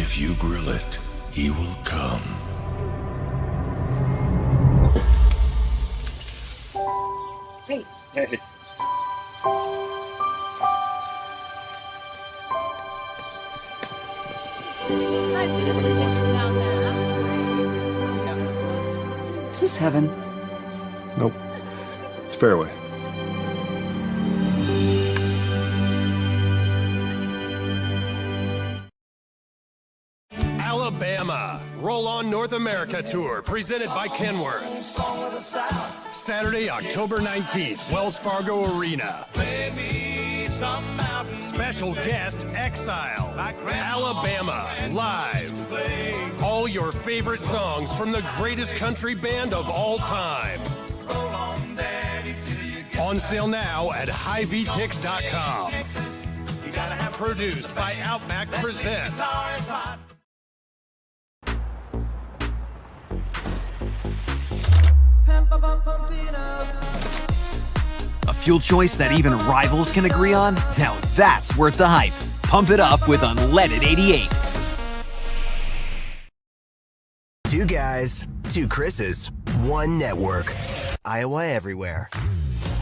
If you grill it, he will come. Hey. Is this heaven? Nope. It's Fareway. Alabama, Roll On North America Tour, presented by Kenworth. Saturday, October 19th, Wells Fargo Arena. Special guest, Exile, Alabama, live. All your favorite songs from the greatest country band of all time. On sale now at HighVTix.com. Produced by Outback Presents. A fuel choice that even rivals can agree on? Now that's worth the hype. Pump it up with Unleaded 88. Two guys, two Chris's, one network. Iowa everywhere.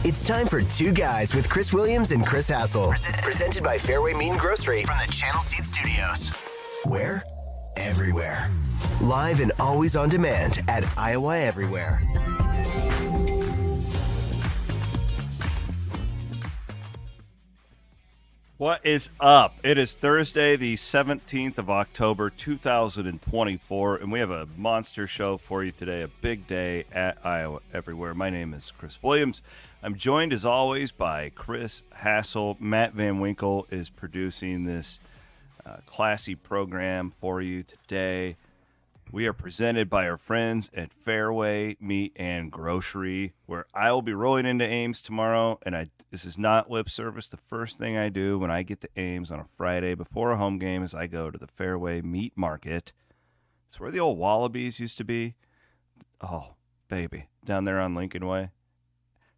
It's time for Two Guys with Chris Williams and Chris Hassel. Presented by Fareway Meat and Grocery from the Channel Seed Studios. Where? Everywhere. Live and always on demand at Iowa Everywhere. What is up? It is Thursday, the 17th of October, 2024, and we have a monster show for you today, a big day at Iowa Everywhere. My name is Chris Williams. I'm joined, as always, by Chris Hassel. Matt Van Winkle is producing this classy program for you today. We are presented by our friends at Fareway Meat and Grocery, where I will be rolling into Ames tomorrow, and this is not lip service. The first thing I do when I get to Ames on a Friday before a home game is I go to the Fareway Meat Market. It's where the old Wallabies used to be. Oh, baby, down there on Lincoln Way.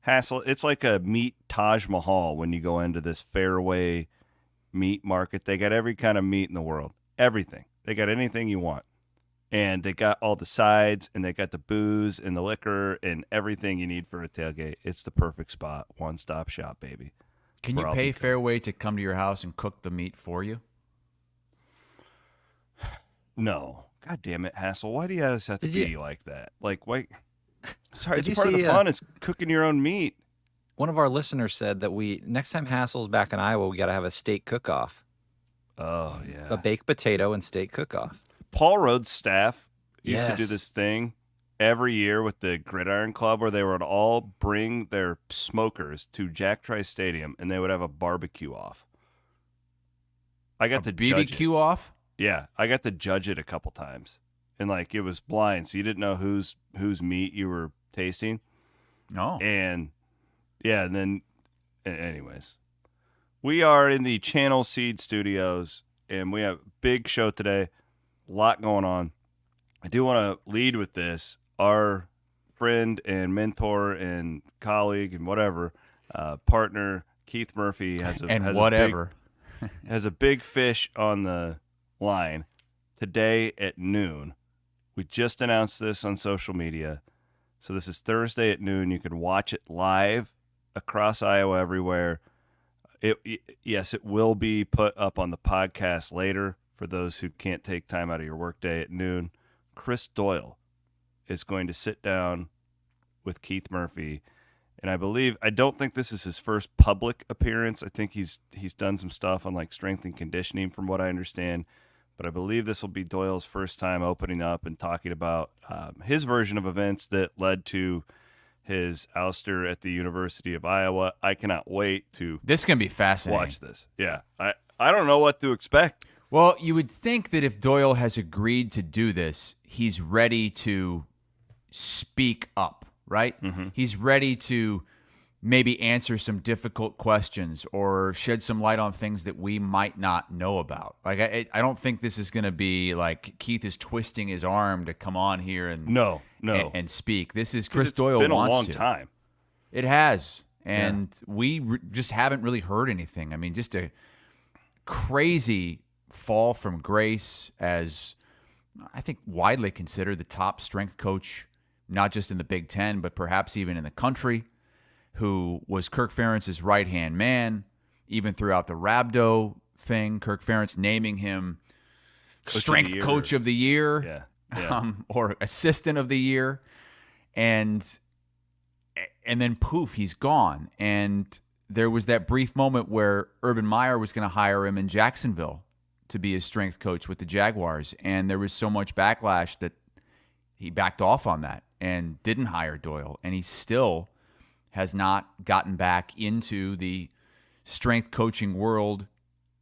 Hassel, it's like a meat Taj Mahal when you go into this Fareway Meat Market. They got every kind of meat in the world. Everything. They got anything you want. And they got all the sides, and they got the booze and the liquor and everything you need for a tailgate. It's the perfect spot. One-stop shop, baby. Can you pay Fareway to come to your house and cook the meat for you? No. God damn it, Hassel. Why do you guys have to be like that? Like, why? Sorry, it's you part of the see, fun is cooking your own meat. One of our listeners said that next time Hassel's back in Iowa, we got to have a steak cook-off. Oh, yeah. A baked potato and steak cook-off. Paul Rhodes' staff used to do this thing every year with the Gridiron Club where they would all bring their smokers to Jack Trice Stadium and they would have a barbecue off. I got the BBQ off? Yeah, I got to judge it a couple times. And like it was blind, so you didn't know whose meat you were tasting. No. And yeah, and then anyways. We are in the Channel Seed Studios and we have a big show today. A lot going on. I do want to lead with this. Our friend and mentor and colleague and whatever, partner Keith Murphy has a big fish on the line today at noon. We just announced this on social media. So this is Thursday at noon. You can watch it live across Iowa everywhere. Yes, it will be put up on the podcast later. For those who can't take time out of your workday at noon, Chris Doyle is going to sit down with Keith Murphy. And I don't think this is his first public appearance. I think he's done some stuff on like strength and conditioning from what I understand. But I believe this will be Doyle's first time opening up and talking about his version of events that led to his ouster at the University of Iowa. I cannot wait to This can be fascinating. Watch this. Yeah. I don't know what to expect. Well, you would think that if Doyle has agreed to do this, he's ready to speak up, right? Mm-hmm. He's ready to maybe answer some difficult questions or shed some light on things that we might not know about. Like, I don't think this is going to be like Keith is twisting his arm to come on here and and speak. This is Chris Doyle wants to. It's been a long time. It has, and we just haven't really heard anything. I mean, just a crazy fall from grace as, I think, widely considered the top strength coach, not just in the Big Ten, but perhaps even in the country, who was Kirk Ferentz's right-hand man, even throughout the Rabdo thing, Kirk Ferentz naming him strength coach of the year, or assistant of the year. And then poof, he's gone. And there was that brief moment where Urban Meyer was going to hire him in Jacksonville to be his strength coach with the Jaguars. And there was so much backlash that he backed off on that and didn't hire Doyle. And he still has not gotten back into the strength coaching world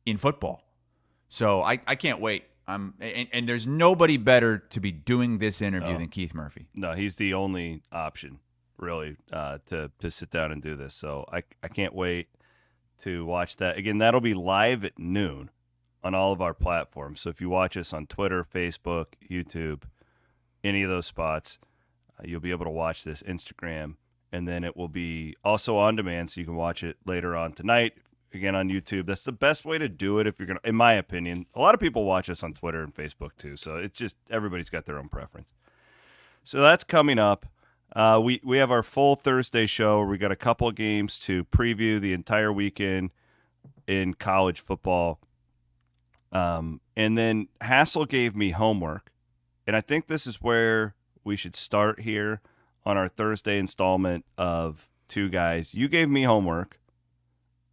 in football. So I can't wait. And there's nobody better to be doing this interview than Keith Murphy. No, he's the only option, really, to sit down and do this. So I can't wait to watch that. Again, that'll be live at noon on all of our platforms. So if you watch us on Twitter, Facebook, YouTube, any of those spots, you'll be able to watch this. Instagram, and then it will be also on demand, so you can watch it later on tonight. Again, on YouTube. That's the best way to do it if you're going to, in my opinion. A lot of people watch us on Twitter and Facebook too, so it's just everybody's got their own preference. So that's coming up. We have our full Thursday show where we got a couple of games to preview the entire weekend in college football. And then Hassel gave me homework, and I think this is where we should start here on our Thursday installment of Two Guys. You gave me homework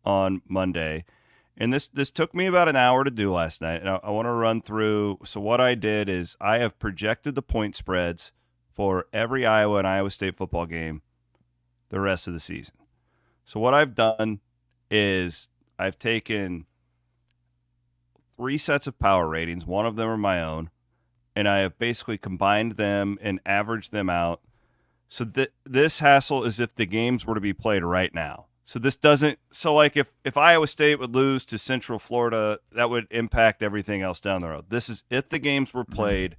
on Monday, and this took me about an hour to do last night, and I want to run through. So what I did is I have projected the point spreads for every Iowa and Iowa State football game the rest of the season. So what I've done is I've taken 3 sets of power ratings, one of them are my own, and I have basically combined them and averaged them out. So this Hassel is if the games were to be played right now. So this doesn't – so like if Iowa State would lose to Central Florida, that would impact everything else down the road. This is if the games were played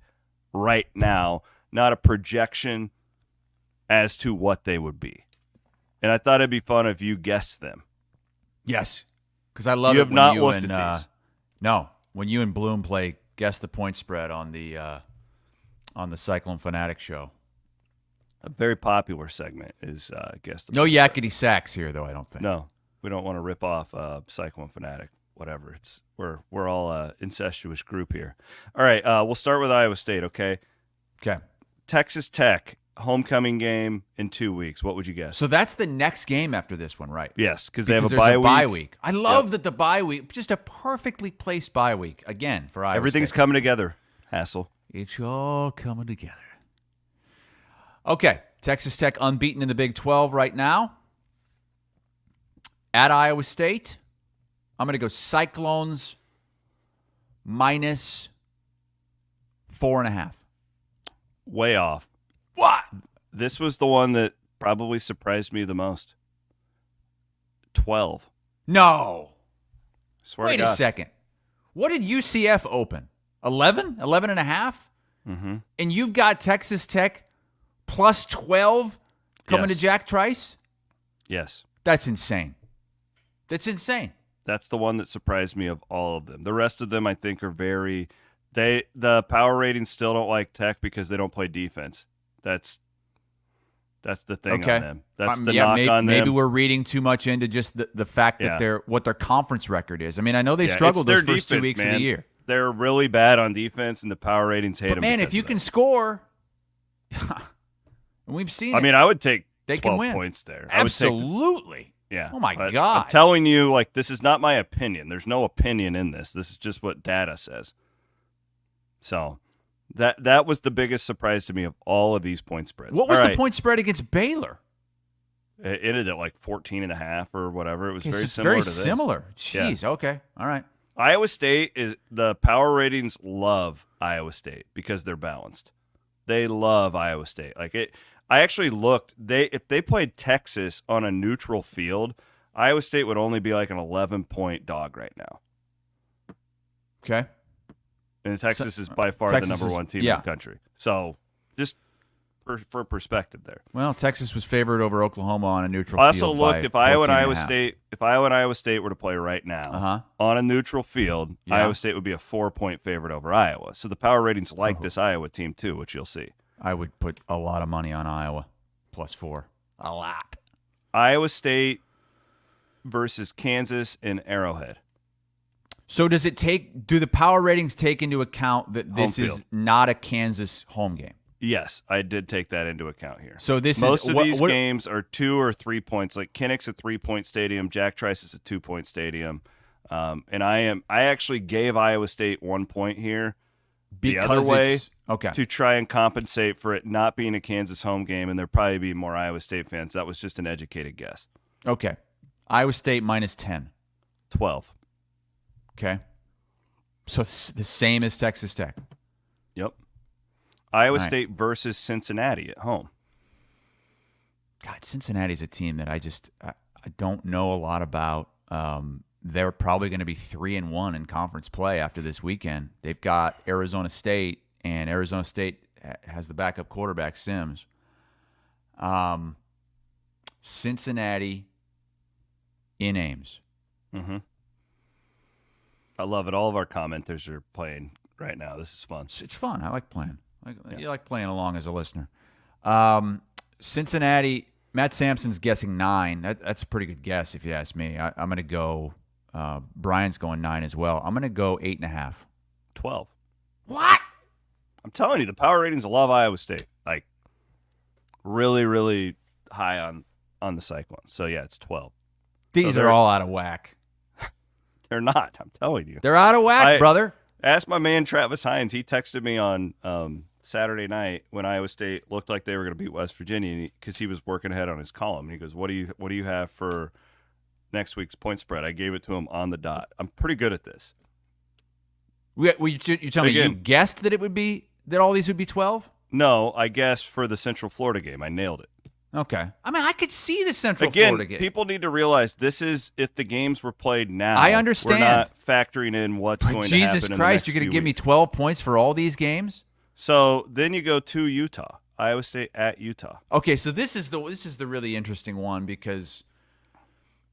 right now, not a projection as to what they would be. And I thought it'd be fun if you guessed them. Yes, because I love you it have when not you looked and at these. No, when you and Bloom play Guess the Point Spread on the Cyclone Fanatic show. A very popular segment is Guess the No Point yakety sacks here, though, I don't think. No, we don't want to rip off Cyclone Fanatic, whatever. We're all an incestuous group here. All right, we'll start with Iowa State, okay? Okay. Texas Tech, homecoming game in 2 weeks. What would you guess? So that's the next game after this one, right? Yes, because they have a there's bye week. I love that the bye week, just a perfectly placed bye week, again, for Iowa Everything's State. coming together, Hassel. It's all coming together. Okay, Texas Tech unbeaten in the Big 12 right now. At Iowa State, I'm going to go Cyclones minus 4.5. Way off. What? This was the one that probably surprised me the most. 12. No. Swear Wait to God. a second. What did UCF open? 11? 11 and a half? Mm-hmm. And you've got Texas Tech plus 12 coming Yes. to Jack Trice? Yes. That's insane. That's insane. That's the one that surprised me of all of them. The rest of them, I think, are very... The power ratings still don't like Tech because they don't play defense. That's the thing on them. That's the knock on them. Maybe we're reading too much into just the fact that what their conference record is. I mean, I know they struggled those first 2 weeks of the year. They're really bad on defense, and the power ratings hate them. But, man, if you can score... We've seen it. I mean, I would take they 12 can win. points there. Absolutely. Yeah. Oh, my But God. I'm telling you, like, this is not my opinion. There's no opinion in this. This is just what data says. So that was the biggest surprise to me of all of these point spreads. What was the point spread against Baylor? It ended at like 14.5 or whatever. It was very it's similar very to this. similar. Jeez. Yeah. Okay. All right. Iowa State is the power ratings love Iowa State because they're balanced. They love Iowa State. Like it. I actually looked. If they played Texas on a neutral field, Iowa State would only be like an 11-point dog right now. Okay. And Texas is by far Texas the number one team in the country. So just for perspective there. Well, Texas was favored over Oklahoma on a neutral I also field. looked if Iowa and Iowa 14.5. State, if Iowa and Iowa State were to play right now on a neutral field, Iowa State would be a 4-point favorite over Iowa. So the power ratings like this Iowa team too, which you'll see. I would put a lot of money on Iowa +4. A lot. Iowa State versus Kansas in Arrowhead. So do the power ratings take into account that this is not a Kansas home game? Yes, I did take that into account here. So most of these games are 2 or 3 points. Like Kinnick's a 3-point stadium, Jack Trice is a 2-point stadium, and I actually gave Iowa State 1 point here the other way to try and compensate for it not being a Kansas home game, and there'd probably be more Iowa State fans. That was just an educated guess. Okay, Iowa State -10, 12. Okay, so it's the same as Texas Tech. Yep. Iowa State versus Cincinnati at home. God, Cincinnati's a team that I don't know a lot about. They're probably going to be 3-1 in conference play after this weekend. They've got Arizona State, and Arizona State has the backup quarterback, Sims. Cincinnati in Ames. Mm-hmm. I love it. All of our commenters are playing right now. This is fun. It's fun. I like playing. You like playing along as a listener. Cincinnati, Matt Sampson's guessing 9. That's a pretty good guess if you ask me. I'm going to go, Brian's going 9 as well. I'm going to go 8.5. 12. What? I'm telling you, the power ratings love Iowa State. Like, really, really high on the Cyclones. So, yeah, it's 12. These are all out of whack. They're not. I'm telling you. They're out of whack, brother. Ask my man Travis Hines. He texted me on Saturday night when Iowa State looked like they were going to beat West Virginia because he was working ahead on his column. And he goes, "What do you have for next week's point spread?" I gave it to him on the dot. I'm pretty good at this. You tell me you guessed that all these would be 12? No, I guessed for the Central Florida game. I nailed it. Okay. I mean, I could see the Central Florida game. People need to realize this is if the games were played now. I understand. We're not factoring in what's going to happen. Jesus Christ, you're going to give me 12 points for all these games? So then you go to Utah, Iowa State at Utah. Okay, so this is the really interesting one because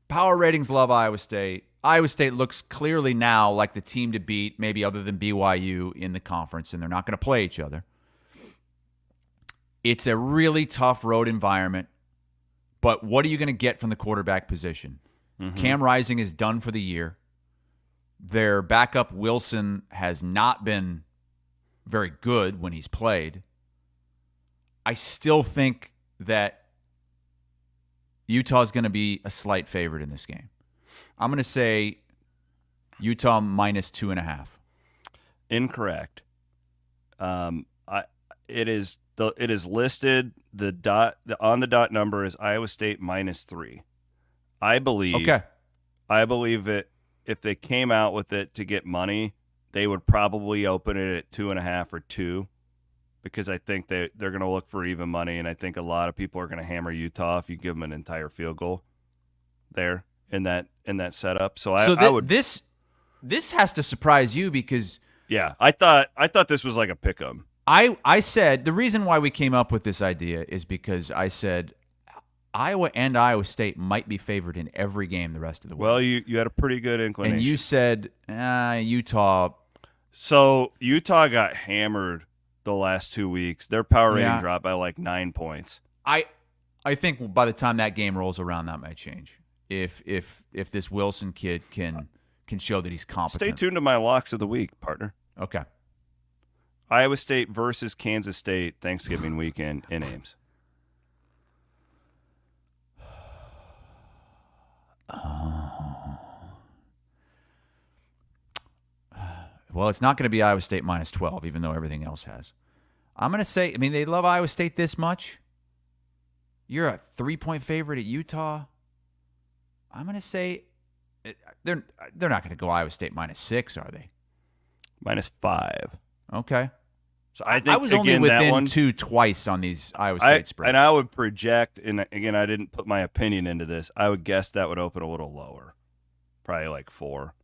power ratings love Iowa State. Iowa State looks clearly now like the team to beat, maybe other than BYU in the conference, and they're not going to play each other. It's a really tough road environment, but what are you going to get from the quarterback position? Mm-hmm. Cam Rising is done for the year. Their backup, Wilson, has not been very good when he's played. I still think that Utah is going to be a slight favorite in this game. I'm going to say Utah -2.5. Incorrect. It is listed. The on the dot number is Iowa State -3. I believe. Okay. I believe that if they came out with it to get money, they would probably open it at 2.5 or 2, because I think they're going to look for even money, and I think a lot of people are going to hammer Utah if you give them an entire field goal there in that setup. So I would. This has to surprise you because I thought this was like a pick 'em. I said the reason why we came up with this idea is because I said Iowa and Iowa State might be favored in every game the rest of the week. Well, you had a pretty good inclination. And you said Utah. So Utah got hammered the last 2 weeks. Their power rating dropped by like 9 points. I think by the time that game rolls around, that might change. If this Wilson kid can show that he's competent. Stay tuned to my locks of the week, partner. Okay. Iowa State versus Kansas State Thanksgiving weekend in Ames. Well, it's not going to be Iowa State -12, even though everything else has. I'm going to say, I mean, they love Iowa State this much. You're a 3-point favorite at Utah. I'm going to say they're not going to go Iowa State -6, are they? -5. Okay. So I think, was only within 2 twice on these Iowa State spreads. And I would project, and again, I didn't put my opinion into this, I would guess that would open a little lower. Probably like 4,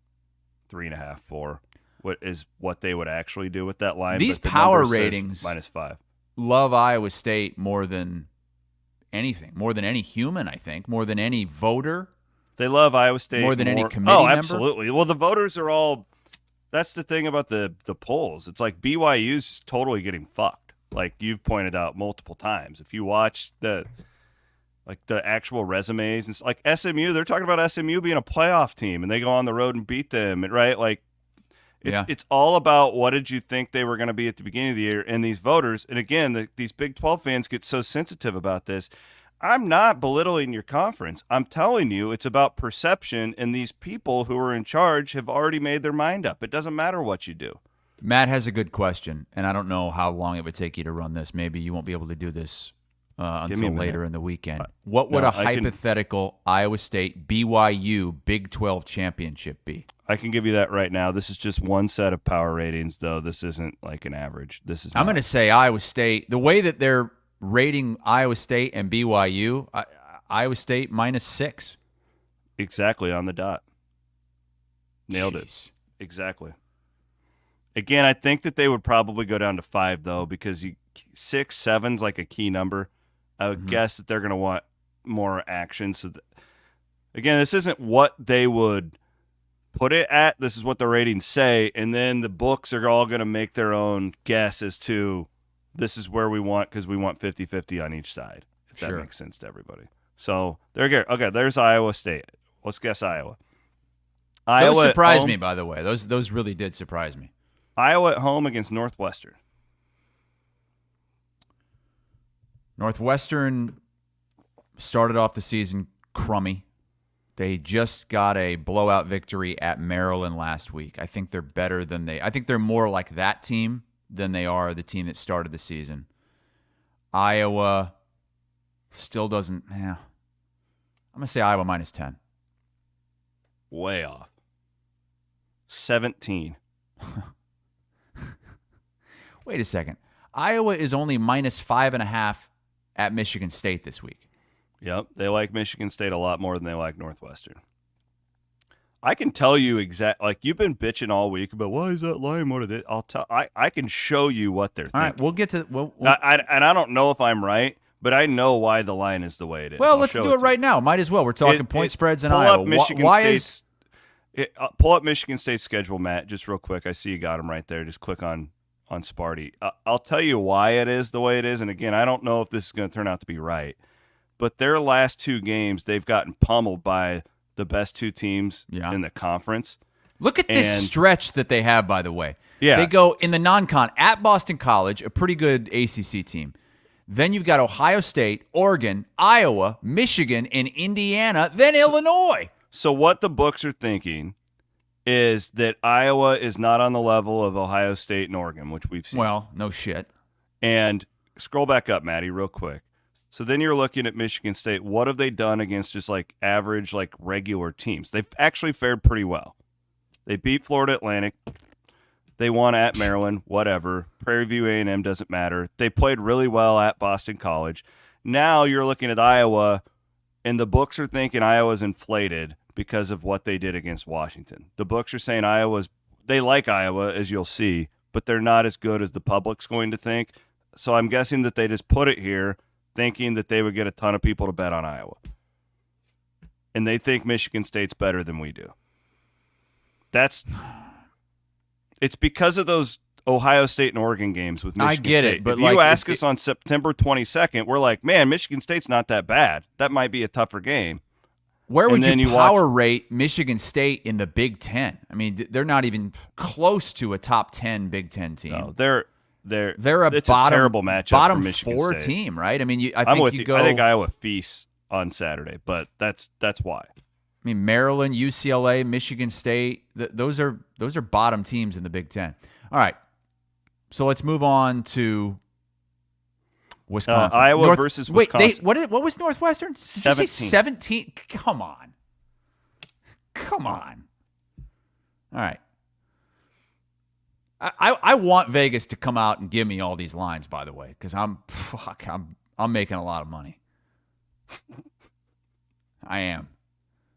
3.5, 4. What they would actually do with that line. These but the power number says ratings -5. love Iowa State more than anything, more than any human, I think, more than any voter. They love Iowa State more than any committee member. Absolutely. Well, the voters are all. That's the thing about the polls. It's like BYU's totally getting fucked. Like you've pointed out multiple times. If you watch the actual resumes, and like SMU, they're talking about SMU being a playoff team, and they go on the road and beat them, right? Like, it's all about what did you think they were going to be at the beginning of the year, and these voters. And again, these Big 12 fans get so sensitive about this. I'm not belittling your conference. I'm telling you, it's about perception, and these people who are in charge have already made their mind up. It doesn't matter what you do. Matt has a good question, and I don't know how long it would take you to run this. Maybe you won't be able to do this until later in the weekend. What would a hypothetical Iowa State BYU Big 12 championship be? I can give you that right now. This is just one set of power ratings, though. This isn't like an average. I'm going to say Iowa State. The way that they're rating Iowa State and BYU, Iowa State -6. Exactly on the dot. Nailed it. Exactly. Again, I think that they would probably go down to 5, though, because 6, 7's like a key number. I would guess that they're going to want more action. So, again, this isn't what they would put it at. This is what the ratings say, and then the books are all going to make their own guess as to this is where we want, because we want 50-50 on each side, if that makes sense to everybody. So, there you go. Okay, there's Iowa State. Let's guess Iowa. Those surprised me, by the way. Those really did surprise me. Iowa at home against Northwestern. Northwestern started off the season crummy. They just got a blowout victory at Maryland last week. I think they're better than I think they're more like that team than they are the team that started the season. Iowa still doesn't. I'm going to say Iowa -10. Way off. 17. Wait a second. Iowa is only -5.5 at Michigan State this week. Yep, they like Michigan State a lot more than they like Northwestern. I can tell you exactly, like you've been bitching all week about why is that line more than it. I can show you what they're thinking. All right, we'll get to and I don't know if I'm right, but I know why the line is the way it is. Well, let's do it right now. Might as well. We're talking point spreads in Iowa. Pull up Michigan State's schedule, Matt, just real quick. I see you got them right there. Just click on Sparty. I'll tell you why it is the way it is. And again, I don't know if this is going to turn out to be right, but their last 2 games, they've gotten pummeled by the best 2 teams in the conference. Look at this stretch that they have, by the way. Yeah. They go in the non-con at Boston College, a pretty good ACC team. Then you've got Ohio State, Oregon, Iowa, Michigan, and Indiana, then Illinois. So what the books are thinking is that Iowa is not on the level of Ohio State and Oregon, which we've seen. Well, no shit. And scroll back up, Maddie, real quick. So then you're looking at Michigan State. What have they done against just like average, like regular teams? They've actually fared pretty well. They beat Florida Atlantic. They won at Maryland, whatever. Prairie View A&M doesn't matter. They played really well at Boston College. Now you're looking at Iowa, and the books are thinking Iowa's inflated because of what they did against Washington. The books are saying they like Iowa, as you'll see, but they're not as good as the public's going to think. So I'm guessing that they just put it here thinking that they would get a ton of people to bet on Iowa. And they think Michigan State's better than we do. It's because of those Ohio State and Oregon games with Michigan State. I get it, but if you ask us on September 22nd, we're like, man, Michigan State's not that bad. That might be a tougher game. Where would you power rate Michigan State in the Big Ten? I mean, they're not even close to a top 10 Big Ten team. No, they're it's a terrible matchup bottom for Michigan 4 State. team, right? I mean, I think Iowa feasts on Saturday, but that's why. I mean, Maryland, UCLA, Michigan State, those are bottom teams in the Big Ten. All right, so let's move on to Wisconsin. Iowa versus Wisconsin. Wait, what was Northwestern? 17. 17? Come on. All right. I want Vegas to come out and give me all these lines, by the way, because I'm making a lot of money. I am.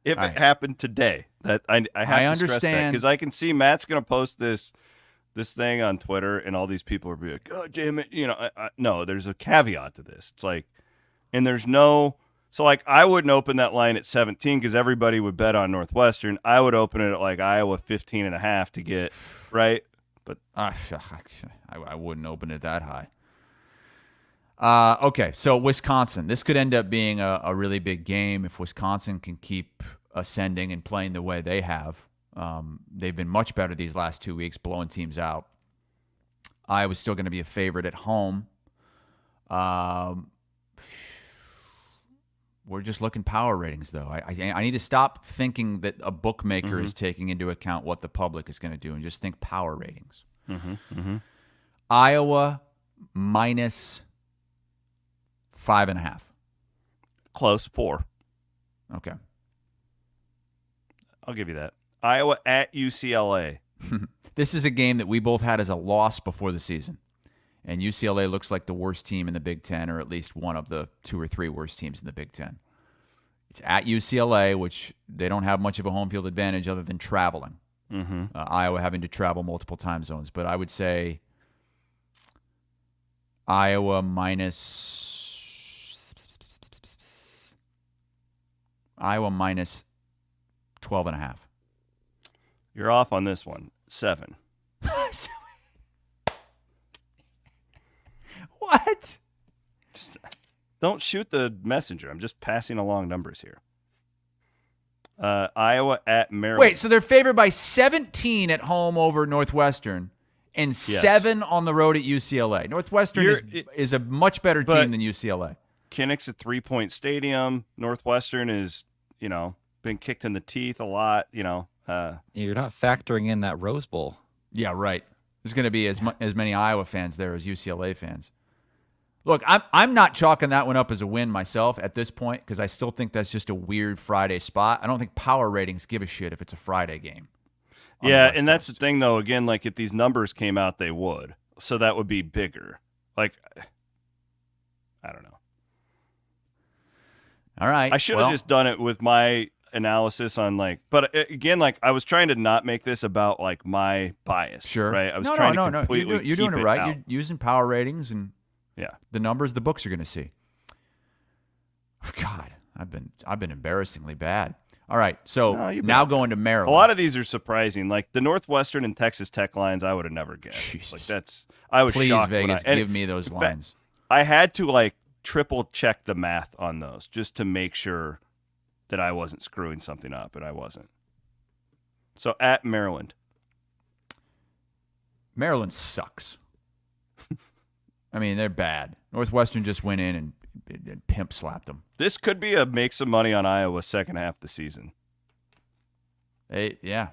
If it happened today, that I have to stress that, because I can see Matt's going to post this this thing on Twitter, and all these people are like, "God damn it!" No, there's a caveat to this. It's like, and there's no. So like, I wouldn't open that line at 17 because everybody would bet on Northwestern. I would open it at like Iowa 15.5 to get right. But I wouldn't open it that high. Okay, so Wisconsin. This could end up being a really big game if Wisconsin can keep ascending and playing the way they have. They've been much better these last 2 weeks, blowing teams out. Iowa's still going to be a favorite at home. We're just looking power ratings, though. I need to stop thinking that a bookmaker is taking into account what the public is going to do and just think power ratings. Iowa minus 5.5. close 4. Okay. I'll give you that. Iowa at UCLA. This is a game that we both had as a loss before the season. And UCLA looks like the worst team in the Big Ten, or at least one of the 2 or 3 worst teams in the Big Ten. It's at UCLA, which they don't have much of a home field advantage other than traveling. Iowa having to travel multiple time zones. But I would say Iowa minus 12.5. You're off on this one. 7. What? Don't shoot the messenger. I'm just passing along numbers here. Iowa at Maryland. Wait, so they're favored by 17 at home over Northwestern and 7 on the road at UCLA. Northwestern is a much better team than UCLA. Kinnick's a 3-point stadium. Northwestern is, been kicked in the teeth a lot, You're not factoring in that Rose Bowl. Yeah, right. There's going to be as many Iowa fans there as UCLA fans. Look, I'm not chalking that one up as a win myself at this point because I still think that's just a weird Friday spot. I don't think power ratings give a shit if it's a Friday game. Yeah, and that's the thing, though. Again, like if these numbers came out, they would. So that would be bigger. Like, I don't know. All right. I should have just done it with my analysis on but again, I was trying to not make this about my bias. Sure. Right. I was trying to completely You're doing it right. Out. You're using power ratings and the numbers the books are going to see. God, I've been embarrassingly bad. All right, so now going to Maryland. A lot of these are surprising. Like the Northwestern and Texas Tech lines, I would have never guessed. I was Please, shocked. Vegas, give me those lines. I had to triple check the math on those just to make sure that I wasn't screwing something up, and I wasn't. So at Maryland. Maryland sucks. I mean, they're bad. Northwestern just went in and pimp slapped them. This could be a make some money on Iowa second half of the season. Yeah.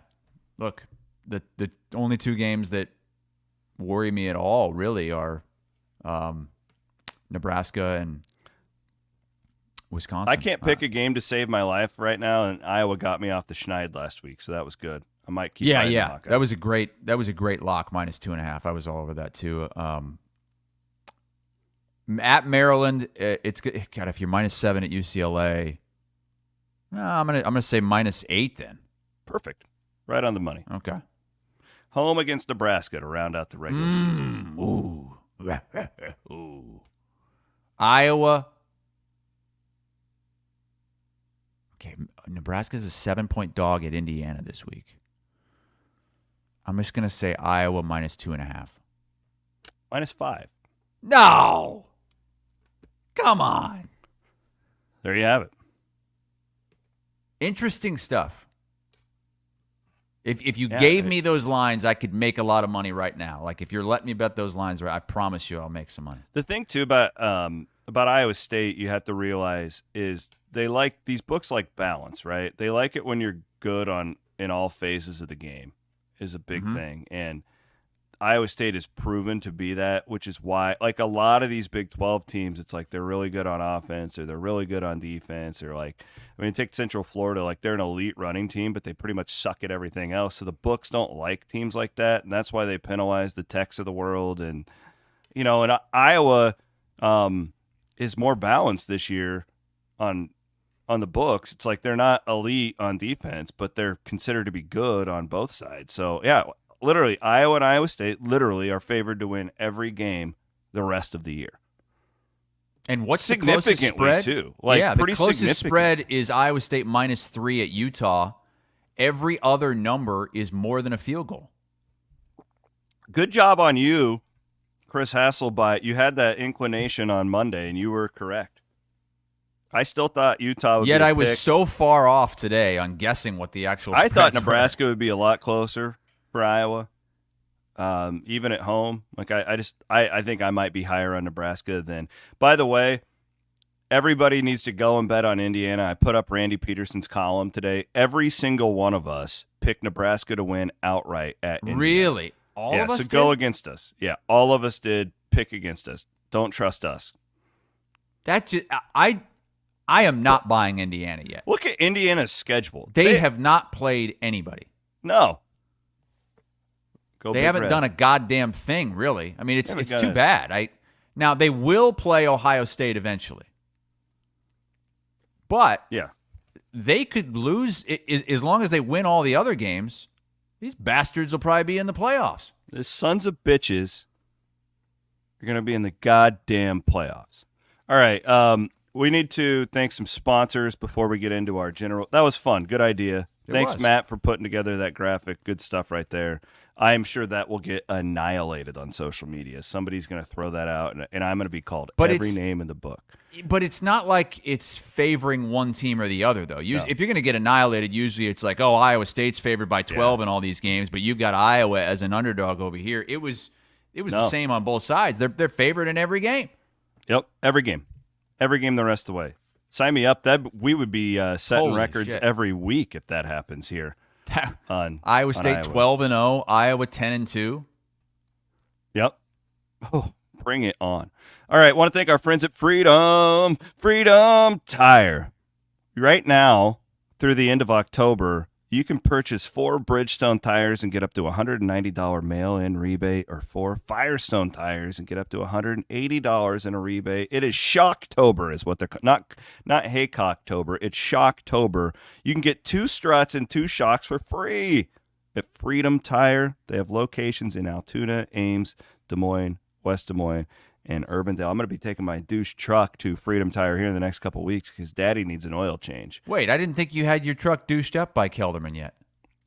Look, the only 2 games that worry me at all really are Nebraska and Wisconsin. I can't pick a game to save my life right now, and Iowa got me off the schneid last week, so that was good. I might keep. Yeah. That was a great lock, minus 2.5. I was all over that too. At Maryland, it's good. God, if you're minus 7 at UCLA, I'm gonna say minus 8 then. Perfect, right on the money. Okay. Home against Nebraska to round out the regular season. Ooh. Iowa. Okay, Nebraska's a 7-point dog at Indiana this week. I'm just gonna say Iowa minus 2.5. Minus 5. No. Come on. There you have it. Interesting stuff. If you gave me those lines, I could make a lot of money right now. If you're letting me bet those lines, I promise you I'll make some money. The thing, too, about Iowa State you have to realize is these books like balance, right? They like it when you're good in all phases of the game is a big thing. And Iowa State has proven to be that, which is why, a lot of these Big 12 teams, it's they're really good on offense or they're really good on defense or take Central Florida, they're an elite running team, but they pretty much suck at everything else. So the books don't like teams like that, and that's why they penalize the Techs of the world. And, and Iowa is more balanced this year on the books. It's they're not elite on defense, but they're considered to be good on both sides. So, yeah, literally, Iowa and Iowa State literally are favored to win every game the rest of the year. And what's the closest significantly spread? too? Like yeah, pretty the closest significant. spread is Iowa State -3 at Utah. Every other number is more than a field goal. Good job on you, Chris Hassel. But you had that inclination on Monday, and you were correct. I still thought Utah would. Yet be a I was pick. so far off today on guessing what the actual. I thought spreads were. Nebraska would be a lot closer for Iowa, even at home. Like I think I might be higher on Nebraska than. By the way, everybody needs to go and bet on Indiana. I put up Randy Peterson's column today. Every single one of us picked Nebraska to win outright at Indiana. Really, all yeah, of us. So did? go against us. Yeah, all of us did pick against us. Don't trust us. That just, I am not buying Indiana yet. Look at Indiana's schedule. They have not played anybody. No. Go They Big haven't Red. done a goddamn thing, really. I mean, it's Haven't too done it. bad. Now they will play Ohio State eventually, but Yeah. they could lose as long as they win all the other games. These bastards will probably be in the playoffs. The sons of bitches are going to be in the goddamn playoffs. All right. We need to thank some sponsors before we get into our general. That was fun. Good idea. Thanks, was. Matt, for putting together that graphic. Good stuff right there. I am sure that will get annihilated on social media. Somebody's going to throw that out, and I'm going to be called every name in the book. But it's not like it's favoring one team or the other, though. No. If you're going to get annihilated, usually it's like, oh, Iowa State's favored by 12 in all these games, but you've got Iowa as an underdog over here. It was the same on both sides. They're favored in every game. Yep, every game. Every game the rest of the way. Sign me up. We would be setting Holy records shit. every week if that happens here. Iowa State 12-0, Iowa 10-2. Yep. Oh, bring it on. All right, want to thank our friends at Freedom Tire. Right now, through the end of October, you can purchase 4 Bridgestone tires and get up to $190 mail-in rebate, or 4 Firestone tires and get up to $180 in a rebate. It is Shocktober, is what they're not Haycocktober. It's Shocktober. You can get 2 struts and 2 shocks for free at Freedom Tire. They have locations in Altoona, Ames, Des Moines, West Des Moines, and Urbandale. I'm going to be taking my douche truck to Freedom Tire here in the next couple of weeks because Daddy needs an oil change. Wait, I didn't think you had your truck douched up by Kelderman yet.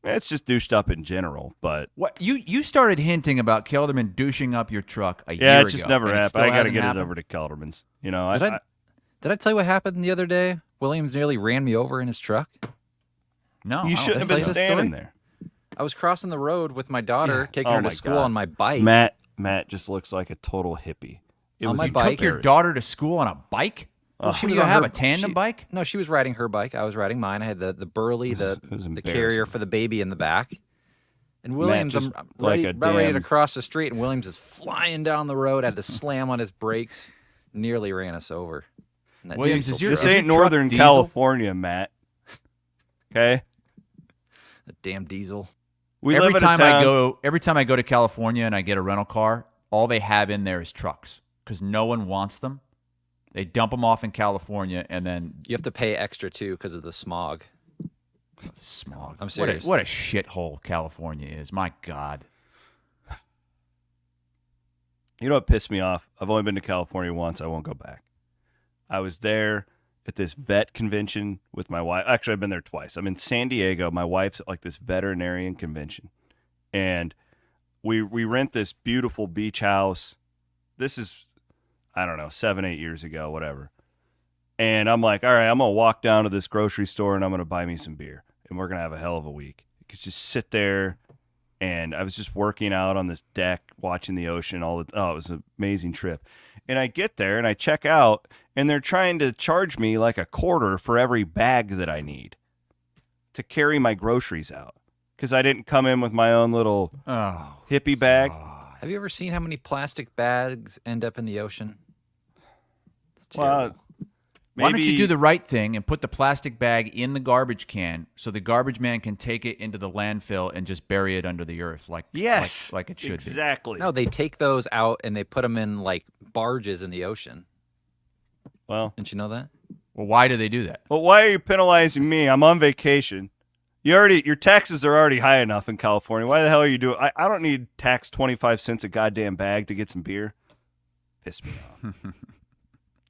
It's just douched up in general, but What you started hinting about Kelderman douching up your truck a year yeah, ago. it just never and happened. still I got to hasn't get happened? it over to Kelderman's. You know, Did I tell you what happened the other day? Williams nearly ran me over in his truck. No, you I shouldn't have tell been you this standing story? there. I was crossing the road with my daughter, taking Oh her my to school God. on my bike. Matt just looks like a total hippie. It On was my You bike. took your daughter to school on a bike? Well, What, do you have a tandem bike? No, she was riding her bike. I was riding mine. I had the burly, It was the embarrassing. carrier for the baby in the back. And Williams, just I'm like ready, a about ready to damn- cross the street, and Williams is flying down the road. Had to slam on his brakes. Nearly ran us over. And that Williams, diesel is your- This truck- is ain't truck Northern diesel? California, Matt. Okay? the damn diesel. We every live in a time town. every time I go to California and I get a rental car, all they have in there is trucks because no one wants them. They dump them off in California and then You have to pay extra too because of the smog. smog. I'm serious. What a shithole California is. My God. You know what pissed me off? I've only been to California once. I won't go back. I was there at this vet convention with my wife. Actually, I've been there twice. I'm in San Diego. My wife's at like this veterinarian convention. And we rent this beautiful beach house. This is, I don't know, 7-8 years ago, whatever. And I'm like, all right, I'm going to walk down to this grocery store and I'm going to buy me some beer. And we're going to have a hell of a week. You could just sit there. And I was just working out on this deck, watching the ocean. It was an amazing trip. And I get there and I check out, and they're trying to charge me like a quarter for every bag that I need to carry my groceries out because I didn't come in with my own little hippie bag. Have you ever seen how many plastic bags end up in the ocean? It's Well, terrible. Why don't you do the right thing and put the plastic bag in the garbage can so the garbage man can take it into the landfill and just bury it under the earth like it should be? Exactly. No, they take those out and they put them in like barges in the ocean. Well, Didn't you know that? Well, why do they do that? why are you penalizing me? I'm on vacation. Your taxes are already high enough in California. Why the hell are you doing? I don't need tax 25 cents a goddamn bag to get some beer. Piss me off.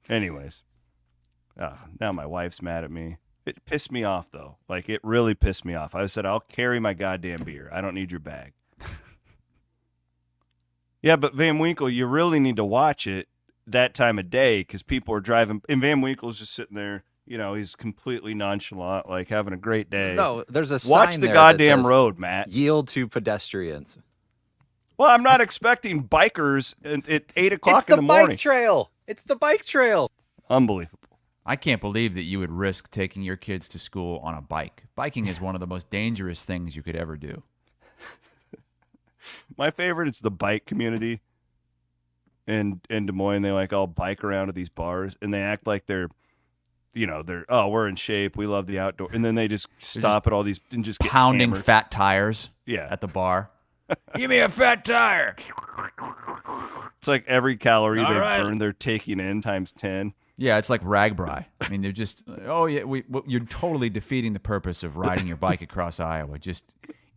Anyways, now my wife's mad at me. It pissed me off though. Like it really pissed me off. I said I'll carry my goddamn beer. I don't need your bag. Yeah, but Van Winkle, you really need to watch it that time of day because people are driving, and Van Winkle's just sitting there. You know, he's completely nonchalant, like having a great day. No, there's a sign Watch the there goddamn that says, road, Matt. Yield to pedestrians. Well, I'm not expecting bikers at 8 o'clock It's in the morning. bike trail. It's the bike trail. Unbelievable. I can't believe that you would risk taking your kids to school on a bike. Biking is one of the most dangerous things you could ever do. My favorite is the bike community in Des Moines. They like all bike around to these bars, and they act like they're we're in shape. We love the outdoor, and then they just stop at all these and just get pounding hammered. fat tires. Yeah. At the bar. Give me a fat tire. It's like every calorie All they right. burn, they're taking in times 10. Yeah, it's like ragbri. I mean, they're just, you're totally defeating the purpose of riding your bike across Iowa. Just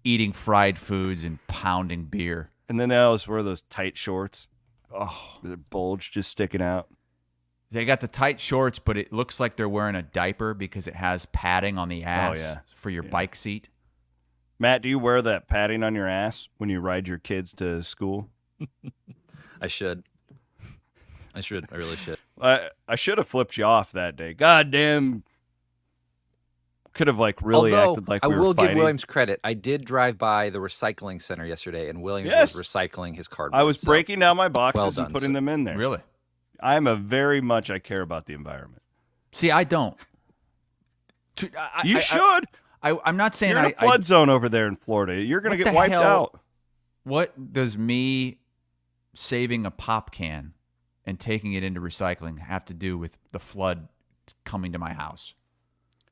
eating fried foods and pounding beer. And then they always wear those tight shorts. Oh, Their bulge just sticking out. they got the tight shorts, but it looks like they're wearing a diaper because it has padding on the ass for your bike seat. Matt, do you wear that padding on your ass when you ride your kids to school? I should. I really should. I should have flipped you off that day. God damn. Could have really Although, acted like I we were will fighting. give Williams credit. I did drive by the recycling center yesterday, and Williams Yes. was recycling his cardboard. I was breaking down my boxes well done, and putting sir. them in there. Really? I care about the environment. See, I don't. You should. I'm not saying You're in a flood zone over there in Florida. You're going to get wiped out. What does me saving a pop can and taking it into recycling have to do with the flood coming to my house?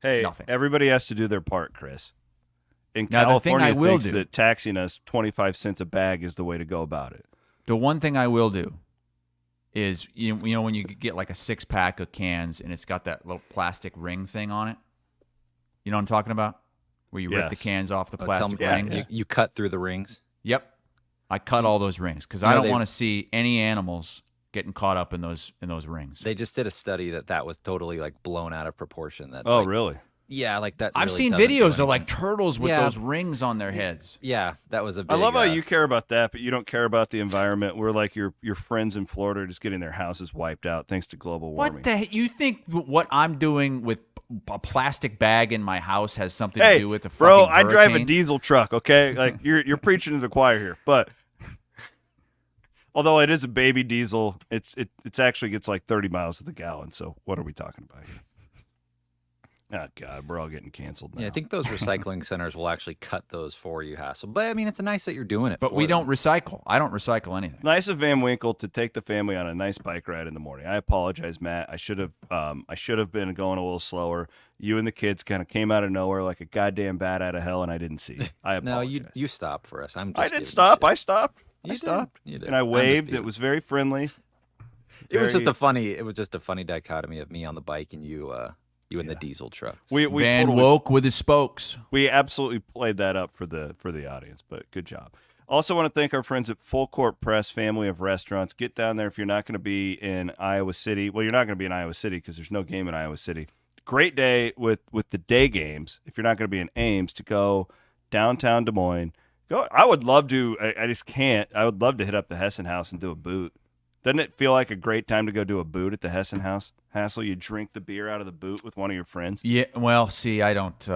Hey, Nothing. everybody has to do their part, Chris. And Now, the thing California I will thinks do- that taxing us 25 cents a bag is the way to go about it. The one thing I will do is, you know when you get like a 6-pack of cans and it's got that little plastic ring thing on it? You know what I'm talking about? Where you rip the Yes. cans off the Tell plastic me, rings? you cut through the rings. Yep. I cut all those rings because I don't want to see any animals getting caught up in those rings. They just did a study that was totally like blown out of proportion. Oh, really? Yeah, like that. I've really seen doesn't do videos of anything. like turtles with Yeah. those rings on their heads. Yeah, that was a big. I love how you care about that, but you don't care about the environment. We're like your friends in Florida are just getting their houses wiped out thanks to global warming. What the heck? You think what I'm doing with a plastic bag in my house has something to do with the fucking bro, I drive a hurricane? diesel truck, okay? Like you're preaching to the choir here. But although it is a baby diesel, it's actually gets like 30 miles to the gallon. So what are we talking about here? Oh, God, we're all getting canceled now. Yeah, I think those recycling centers will actually cut those for you, Hassel. But I mean, it's nice that you're doing it. But for we them. don't recycle. I don't recycle anything. Nice of Van Winkle to take the family on a nice bike ride in the morning. I apologize, Matt. I should have been going a little slower. You and the kids kind of came out of nowhere like a goddamn bat out of hell, and I didn't see it. I No, apologize. you stopped for us. I'm. Just I giving did you stop. shit. I stopped. You I did. stopped. You did. And I I'm just waved. being- It was very friendly. It was just Very- a funny. It was just a funny dichotomy of me on the bike and you in the diesel truck. We Van totally, Woke with his spokes. we absolutely played that up for the audience, but good job. Also want to thank our friends at Full Court Press family of restaurants. Get down there if you're not going to be in Iowa City. Well, you're not going to be in Iowa City because there's no game in Iowa City. Great day with the day games. If you're not going to be in Ames, to go downtown Des Moines. Go. I would love to. I just can't. I would love to hit up the Hessen House and do a boot. Doesn't it feel like a great time to go do a boot at the Hessen House? Hassel, you drink the beer out of the boot with one of your friends. Yeah. Well, see, I don't.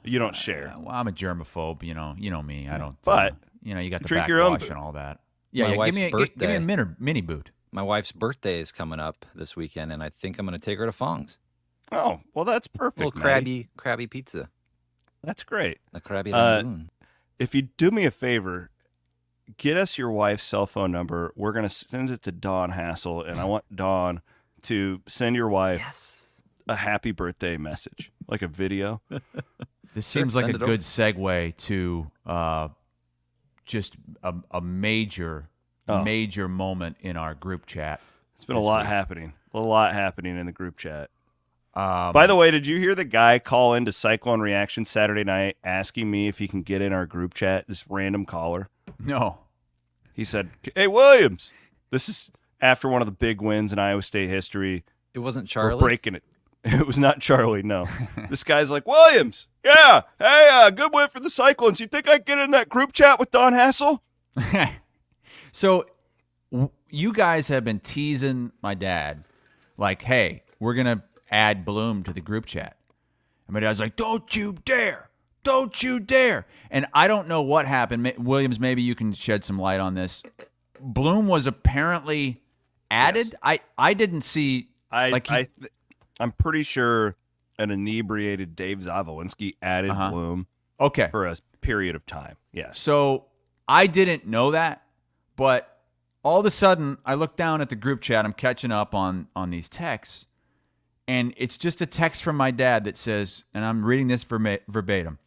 You don't share. Well, I'm a germaphobe. You know me. I don't. But you got the drink your own backwash boot. and all that. My Yeah. wife's Give me a birthday. mini boot. My wife's birthday is coming up this weekend, and I think I'm going to take her to Fong's. Oh, well, that's perfect. A little Matty. crabby pizza. That's great. A crabby Uh, lagoon. If you do me a favor, get us your wife's cell phone number. We're going to send it to Dawn Hassel, and I want Dawn to send your wife a happy birthday message, like a video. This seems like send a it over. good segue to just a major moment in our group chat. It's been a this lot week. happening. A lot happening in the group chat. By the way, did you hear the guy call into Cyclone Reaction Saturday night asking me if he can get in our group chat? This random caller. No. He said, "Hey, Williams." This is after one of the big wins in Iowa State history. It wasn't Charlie? We're breaking it. It was not Charlie, no. This guy's like, "Williams, yeah, hey, good win for the Cyclones. You think I can get in that group chat with Don Hassel?" So you guys have been teasing my dad like, hey, we're going to add Bloom to the group chat. And my dad's like, don't you dare. Don't you dare. And I don't know what happened. Williams, maybe you can shed some light on this. Bloom was apparently added. Yes. I didn't see. I'm pretty sure an inebriated Dave Zawolinsky added Bloom for a period of time. Yes. So I didn't know that, but all of a sudden I look down at the group chat. I'm catching up on these texts, and it's just a text from my dad that says, and I'm reading this verbatim,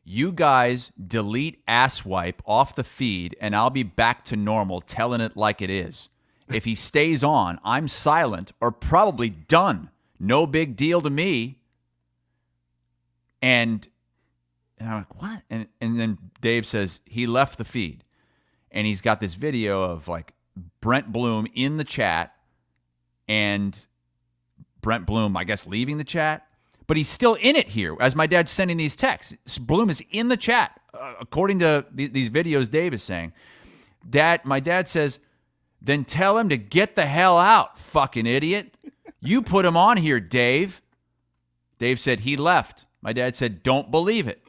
"You guys delete asswipe off the feed, and I'll be back to normal telling it like it is. If he stays on, I'm silent or probably done. No big deal to me." And I'm like, what? And then Dave says he left the feed. And he's got this video of like Brent Bloom in the chat and Brent Bloom, I guess, leaving the chat. But he's still in it here as my dad's sending these texts. Bloom is in the chat, according to these videos Dave is saying. My dad says, "Then tell him to get the hell out, fucking idiot. You put him on here, Dave." Dave said he left. My dad said, "Don't believe it."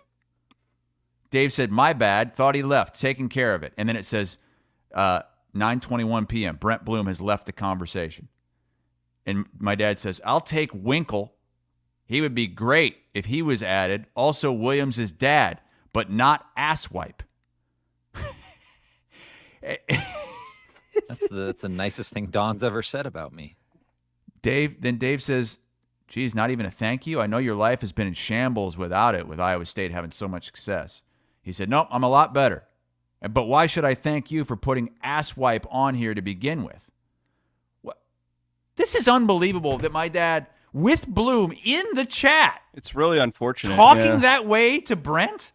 Dave said, "My bad. Thought he left. Taking care of it." And then it says 9:21 p.m. Brent Bloom has left the conversation. And my dad says, "I'll take Winkle. He would be great if he was added. Also Williams' dad, but not asswipe." That's the nicest thing Don's ever said about me. Dave says, "Geez, not even a thank you? I know your life has been in shambles without it, with Iowa State having so much success." He said, "Nope, I'm a lot better. But why should I thank you for putting asswipe on here to begin with?" What? This is unbelievable that my dad, with Bloom in the chat, it's really unfortunate, talking that way to Brent.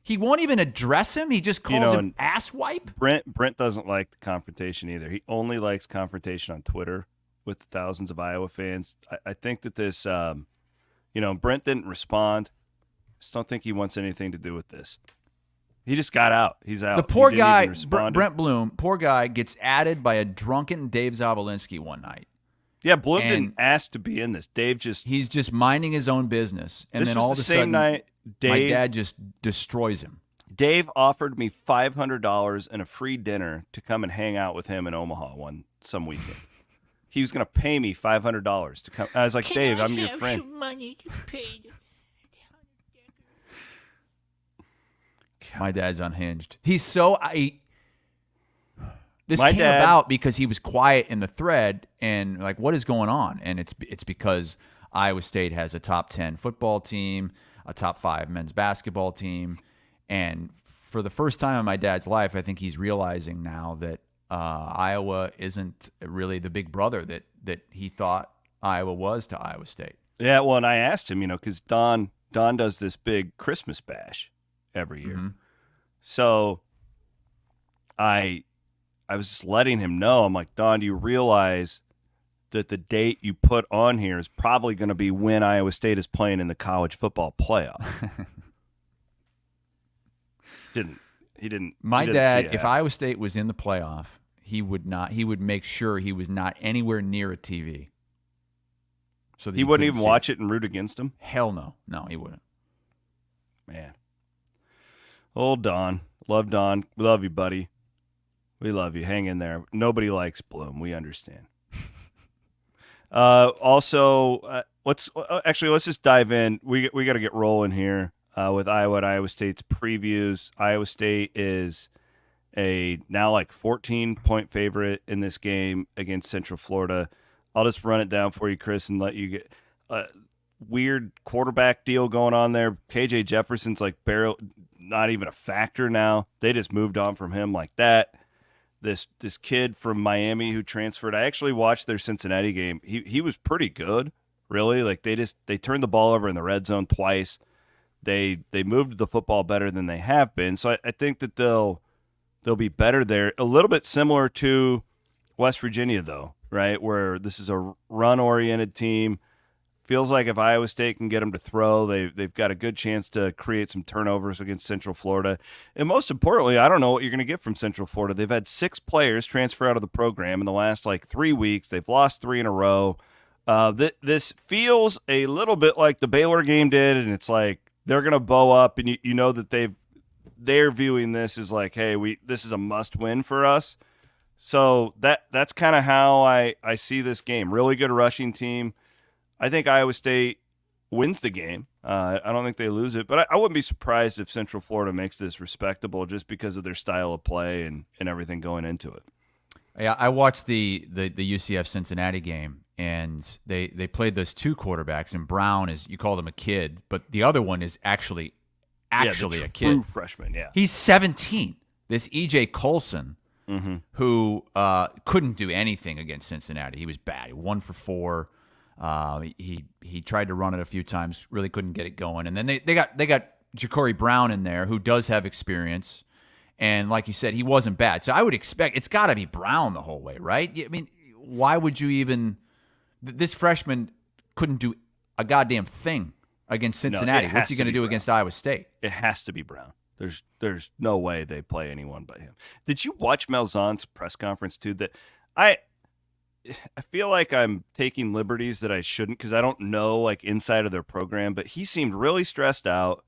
He won't even address him. He just calls him asswipe. Brent doesn't like the confrontation either. He only likes confrontation on Twitter with the thousands of Iowa fans. I think that this, Brent didn't respond. Just don't think he wants anything to do with this. He just got out. He's out. The poor guy, Brent Bloom, poor guy, gets added by a drunken Dave Zawolinsky one night. Yeah, Bloom didn't ask to be in this. He's just minding his own business, and then all of a sudden, my dad just destroys him. Dave offered me $500 and a free dinner to come and hang out with him in Omaha some weekend. He was going to pay me $500 to come. I was like, "Dave, I'm your friend." Some money to pay? My dad's unhinged. He's so This came about because he was quiet in the thread and like, what is going on? And it's because Iowa State has a top 10 football team, a top 5 men's basketball team, and for the first time in my dad's life, I think he's realizing now that Iowa isn't really the big brother that he thought Iowa was to Iowa State. Yeah, well, and I asked him, because Don does this big Christmas bash every year. Mm-hmm. So I was just letting him know. I'm like, "Don, do you realize that the date you put on here is probably going to be when Iowa State is playing in the college football playoff?" He didn't. My dad, if Iowa State was in the playoff, he would make sure he was not anywhere near a TV. So that he wouldn't even watch it and root against him? Hell no. No, he wouldn't. Man. Old Don. Love Don. We love you, buddy. We love you. Hang in there. Nobody likes Bloom. We understand. Let's just dive in. We got to get rolling here with Iowa and Iowa State's previews. Iowa State is a now 14-point favorite in this game against Central Florida. I'll just run it down for you, Chris, and let you get weird quarterback deal going on there. KJ Jefferson's not even a factor now. They just moved on from him like that. This kid from Miami who transferred, I actually watched their Cincinnati game. He was pretty good. really. Like they turned the ball over in the red zone twice. They moved the football better than they have been. So I think that they'll be better there. A little bit similar to West Virginia, though, right? Where this is a run-oriented team. Feels like if Iowa State can get them to throw, they've got a good chance to create some turnovers against Central Florida. And most importantly, I don't know what you're going to get from Central Florida. They've had 6 players transfer out of the program in the last 3 weeks. They've lost 3 in a row. This feels a little bit like the Baylor game did, and it's like they're going to bow up, and you know that they're viewing this as like, hey, this is a must-win for us. So that's kind of how I see this game. Really good rushing team. I think Iowa State wins the game. I don't think they lose it, but I wouldn't be surprised if Central Florida makes this respectable just because of their style of play and everything going into it. Yeah, I watched the UCF Cincinnati game, and they played those 2 quarterbacks, and Brown is, you called him a kid, but the other one is actually a kid. True freshman, yeah. He's 17. This E.J. Colson, who couldn't do anything against Cincinnati. He was bad. He 1 for 4. He tried to run it a few times, really couldn't get it going. And then they got Ja'Cory Brown in there, who does have experience. And like you said, he wasn't bad. So I would expect it's got to be Brown the whole way, right? I mean, why would you even – this freshman couldn't do a goddamn thing against Cincinnati. No, what's he going to do against Iowa State? It has to be Brown. There's no way they play anyone but him. Did you watch Malzahn's press conference too? That I feel like I'm taking liberties that I shouldn't because I don't know inside of their program, but he seemed really stressed out.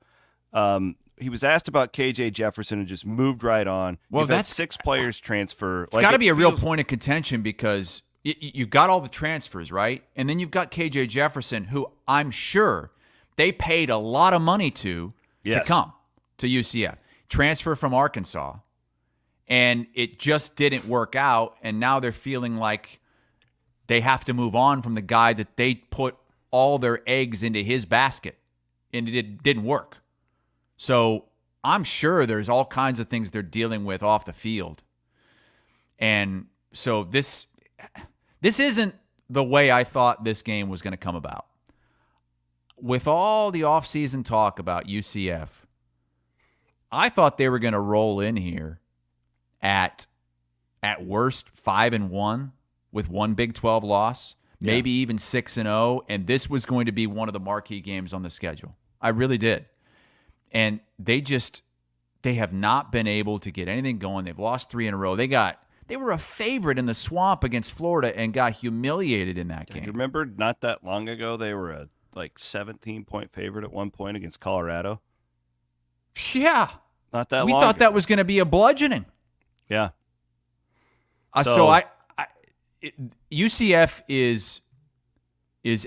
He was asked about KJ Jefferson and just moved right on. Well, that's 6 players transfer. It's got to be a real point of contention because you've got all the transfers, right? And then you've got KJ Jefferson, who I'm sure they paid a lot of money to come to UCF. Transfer from Arkansas. And it just didn't work out, and now they're feeling like they have to move on from the guy that they put all their eggs into his basket, and it didn't work. So I'm sure there's all kinds of things they're dealing with off the field. And so this isn't the way I thought this game was going to come about. With all the offseason talk about UCF, I thought they were going to roll in here at worst 5-1 with 1 Big 12 loss, maybe even 6-0, and this was going to be one of the marquee games on the schedule. I really did. And they have not been able to get anything going. They've lost 3 in a row. They were a favorite in the Swamp against Florida and got humiliated in that game. You remember not that long ago they were a 17-point favorite at one point against Colorado? Yeah. Not that long We thought ago. that was going to be a bludgeoning. Yeah. UCF is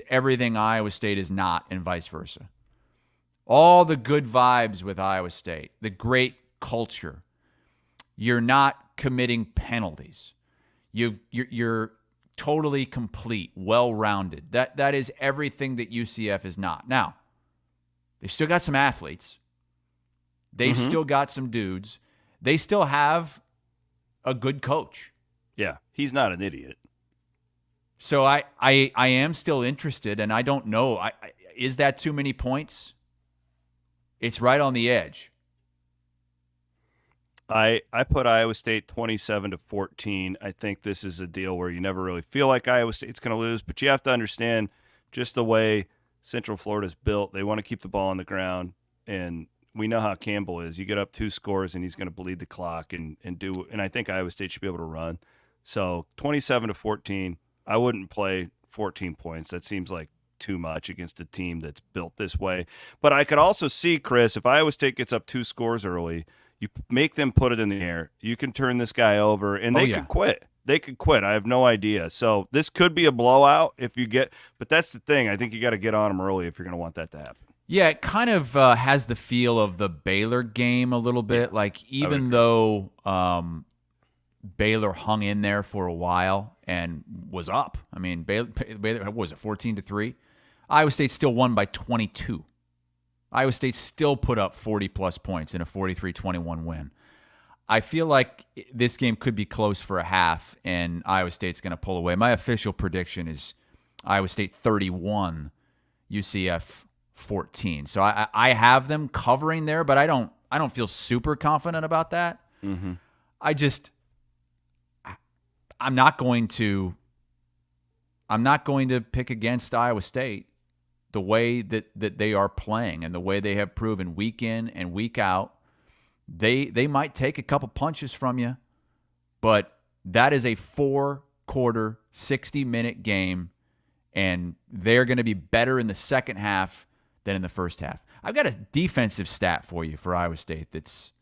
everything Iowa State is not, and vice versa. All the good vibes with Iowa State, the great culture. You're not committing penalties. You're totally complete, well-rounded. That is everything that UCF is not. Now, they've still got some athletes. They've still got some dudes. They still have a good coach. Yeah, he's not an idiot. So I am still interested, and I don't know. Is that too many points? It's right on the edge. I put Iowa State 27-14. I think this is a deal where you never really feel like Iowa State's going to lose, but you have to understand just the way Central Florida's built. They want to keep the ball on the ground, and we know how Campbell is. You get up 2 scores, and he's going to bleed the clock and I think Iowa State should be able to run. So 27-14. I wouldn't play 14 points. That seems like too much against a team that's built this way. But I could also see, Chris, if Iowa State gets up 2 scores early, you make them put it in the air. You can turn this guy over, and they could quit. They could quit. I have no idea. So this could be a blowout if you get – but that's the thing. I think you got to get on them early if you're going to want that to happen. Yeah, it kind of has the feel of the Baylor game a little bit. Like even though Baylor hung in there for a while and was up. I mean, Baylor what was it, 14-3? Iowa State still won by 22. Iowa State still put up 40-plus points in a 43-21 win. I feel like this game could be close for a half, and Iowa State's going to pull away. My official prediction is Iowa State 31, UCF 14. So I have them covering there, but I don't feel super confident about that. Mm-hmm. I'm not going to pick against Iowa State the way that they are playing and the way they have proven week in and week out. They might take a couple punches from you, but that is a 4-quarter, 60-minute game, and they're going to be better in the second half than in the first half. I've got a defensive stat for you for Iowa State that's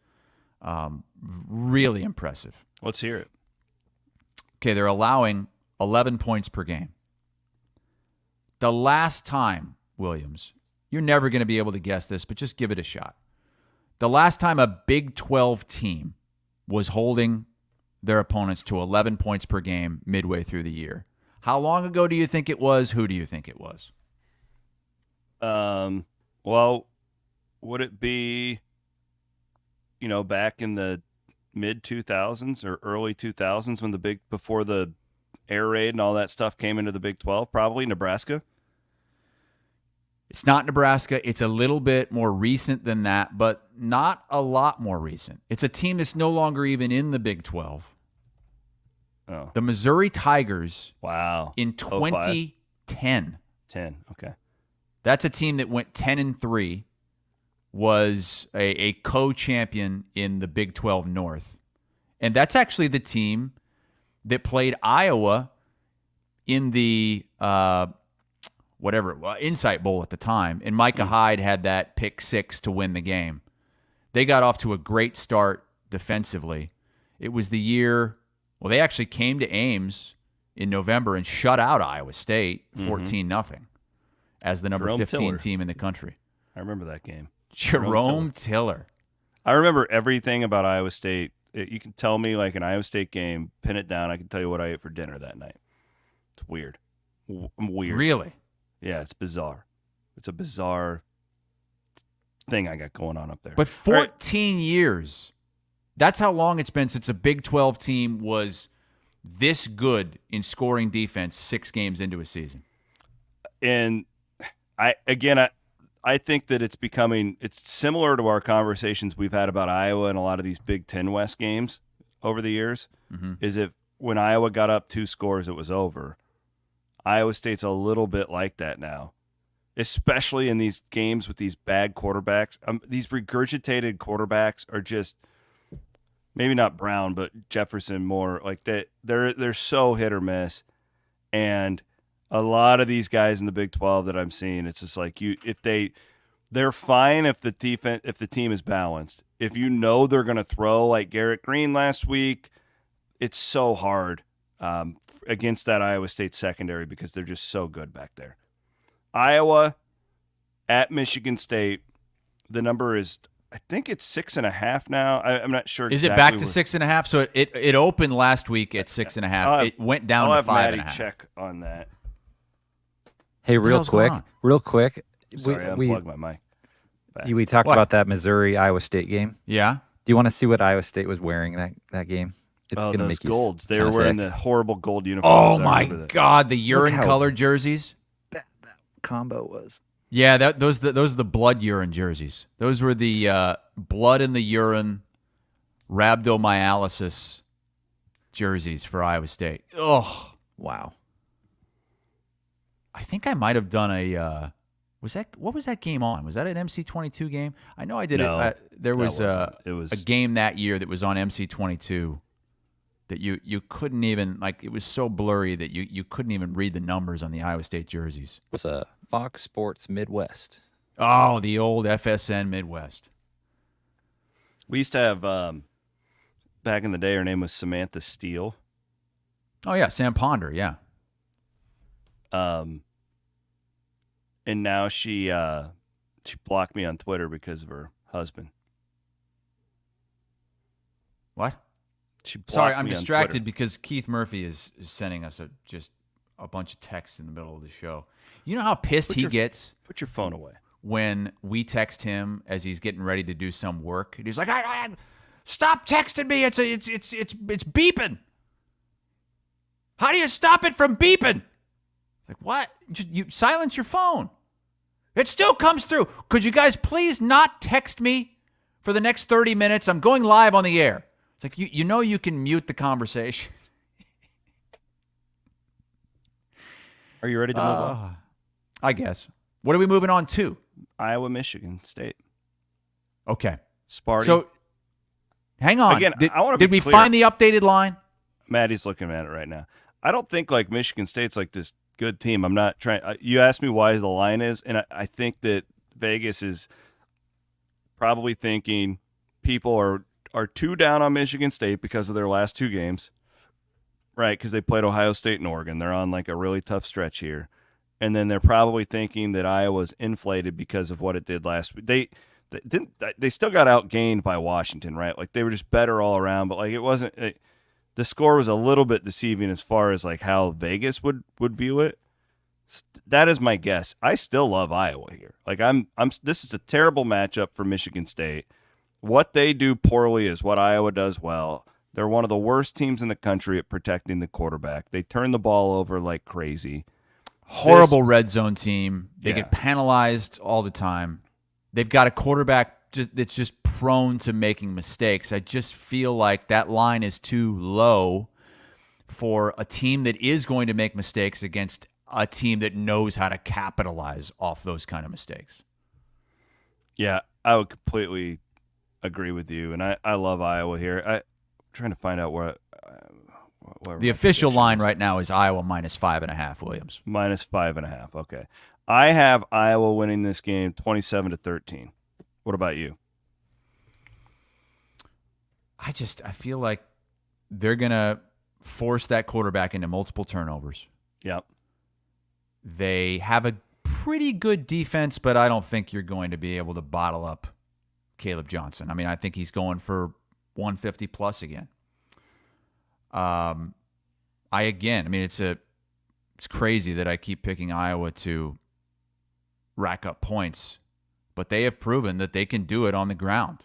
really impressive. Let's hear it. Okay, they're allowing 11 points per game. The last time, Williams, you're never going to be able to guess this, but just give it a shot. The last time a Big 12 team was holding their opponents to 11 points per game midway through the year, how long ago do you think it was? Who do you think it was? Well, would it be, back in the mid 2000s or early 2000s when before the air raid and all that stuff came into the Big 12? Probably Nebraska. It's not Nebraska. It's a little bit more recent than that, but not a lot more recent. It's a team that's no longer even in the Big 12. Oh. The Missouri Tigers. Wow. In 2010. 10, okay. That's a team that went 10-3, was a co-champion in the Big 12 North. And that's actually the team that played Iowa in the Insight Bowl at the time. And Micah Hyde had that pick 6 to win the game. They got off to a great start defensively. It was the year, they actually came to Ames in November and shut out Iowa State 14-0 as the number 15 Tiller. team in the country. I remember that game. Jerome Tiller. I remember everything about Iowa State. You can tell me like an Iowa State game, pin it down. I can tell you what I ate for dinner that night. It's weird. Weird. Really? Yeah, it's bizarre. It's a bizarre thing I got going on up there. But 14 years. That's how long it's been since a Big 12 team was this good in scoring defense 6 games into a season. And I think that it's similar to our conversations we've had about Iowa and a lot of these Big Ten West games over the years. Mm-hmm. Is if when Iowa got up 2 scores, it was over. Iowa State's a little bit like that now, especially in these games with these bad quarterbacks. These regurgitated quarterbacks are just maybe not Brown, but Jefferson more like that. They're so hit or miss, and a lot of these guys in the Big 12 that I'm seeing, it's just like they're fine if the team is balanced. If they're going to throw like Garrett Green last week, it's so hard against that Iowa State secondary because they're just so good back there. Iowa at Michigan State, the number is, I think it's 6.5 now. I'm not sure. Is it back to 6.5? So it opened last week at 6.5. It went down to 5.5. Check on that. Hey, real quick. Sorry, I unplugged my mic. We talked about that Missouri-Iowa State game. Yeah. Do you want to see what Iowa State was wearing that game? It's going to make you golds. They were wearing the horrible gold uniforms. Oh, my God. The urine-colored jerseys. That combo was. Yeah, those are the blood urine jerseys. Those were the blood in the urine rhabdomyolysis jerseys for Iowa State. Oh, wow. I think I might have done what was that game on? Was that an MC22 game? I know I did it. There was a game that year that was on MC22 that you couldn't even, like, it was so blurry that you couldn't even read the numbers on the Iowa State jerseys. It was a Fox Sports Midwest. Oh, the old FSN Midwest. We used to have, back in the day, her name was Samantha Steele. Oh, yeah, Sam Ponder, yeah. And now she blocked me on Twitter because of her husband. What? Sorry, I'm distracted because Keith Murphy is sending us just a bunch of texts in the middle of the show. You know how pissed he gets? Put your phone away. When we text him as he's getting ready to do some work, he's like, "Stop texting me! It's beeping. How do you stop it from beeping?" Like, what? You silence your phone. It still comes through. Could you guys please not text me for the next 30 minutes? I'm going live on the air. It's like, you know you can mute the conversation. Are you ready to move on? I guess. What are we moving on to? Iowa, Michigan State. Okay. Sparty. So, hang on. Again, I want to Did be we clear. find the updated line? Maddie's looking at it right now. I don't think like Michigan State's like this good team. I'm not trying. You asked me why the line is, and I think that Vegas is probably thinking people are too down on Michigan State because of their last two games, right? Because they played Ohio State and Oregon. They're on like a really tough stretch here, and then they're probably thinking that Iowa's inflated because of what it did last week. They still got outgained by Washington, right? Like they were just better all around, but like it wasn't. The score was a little bit deceiving as far as like how Vegas would view it. That is my guess. I still love Iowa here. Like this is a terrible matchup for Michigan State. What they do poorly is what Iowa does well. They're one of the worst teams in the country at protecting the quarterback. They turn the ball over like crazy. Horrible red zone team. They get penalized all the time. They've got a quarterback that's just prone to making mistakes. I just feel like that line is too low for a team that is going to make mistakes against a team that knows how to capitalize off those kind of mistakes. Yeah, I would completely agree with you, and I love Iowa here. I'm trying to find out where the official line right now is Iowa minus 5.5, Williams. Minus 5.5, okay. I have Iowa winning this game 27-13. What about you? I feel like they're going to force that quarterback into multiple turnovers. Yep. They have a pretty good defense, but I don't think you're going to be able to bottle up Caleb Johnson. I mean, I think he's going for 150 plus again. It's crazy that I keep picking Iowa to rack up points, but they have proven that they can do it on the ground.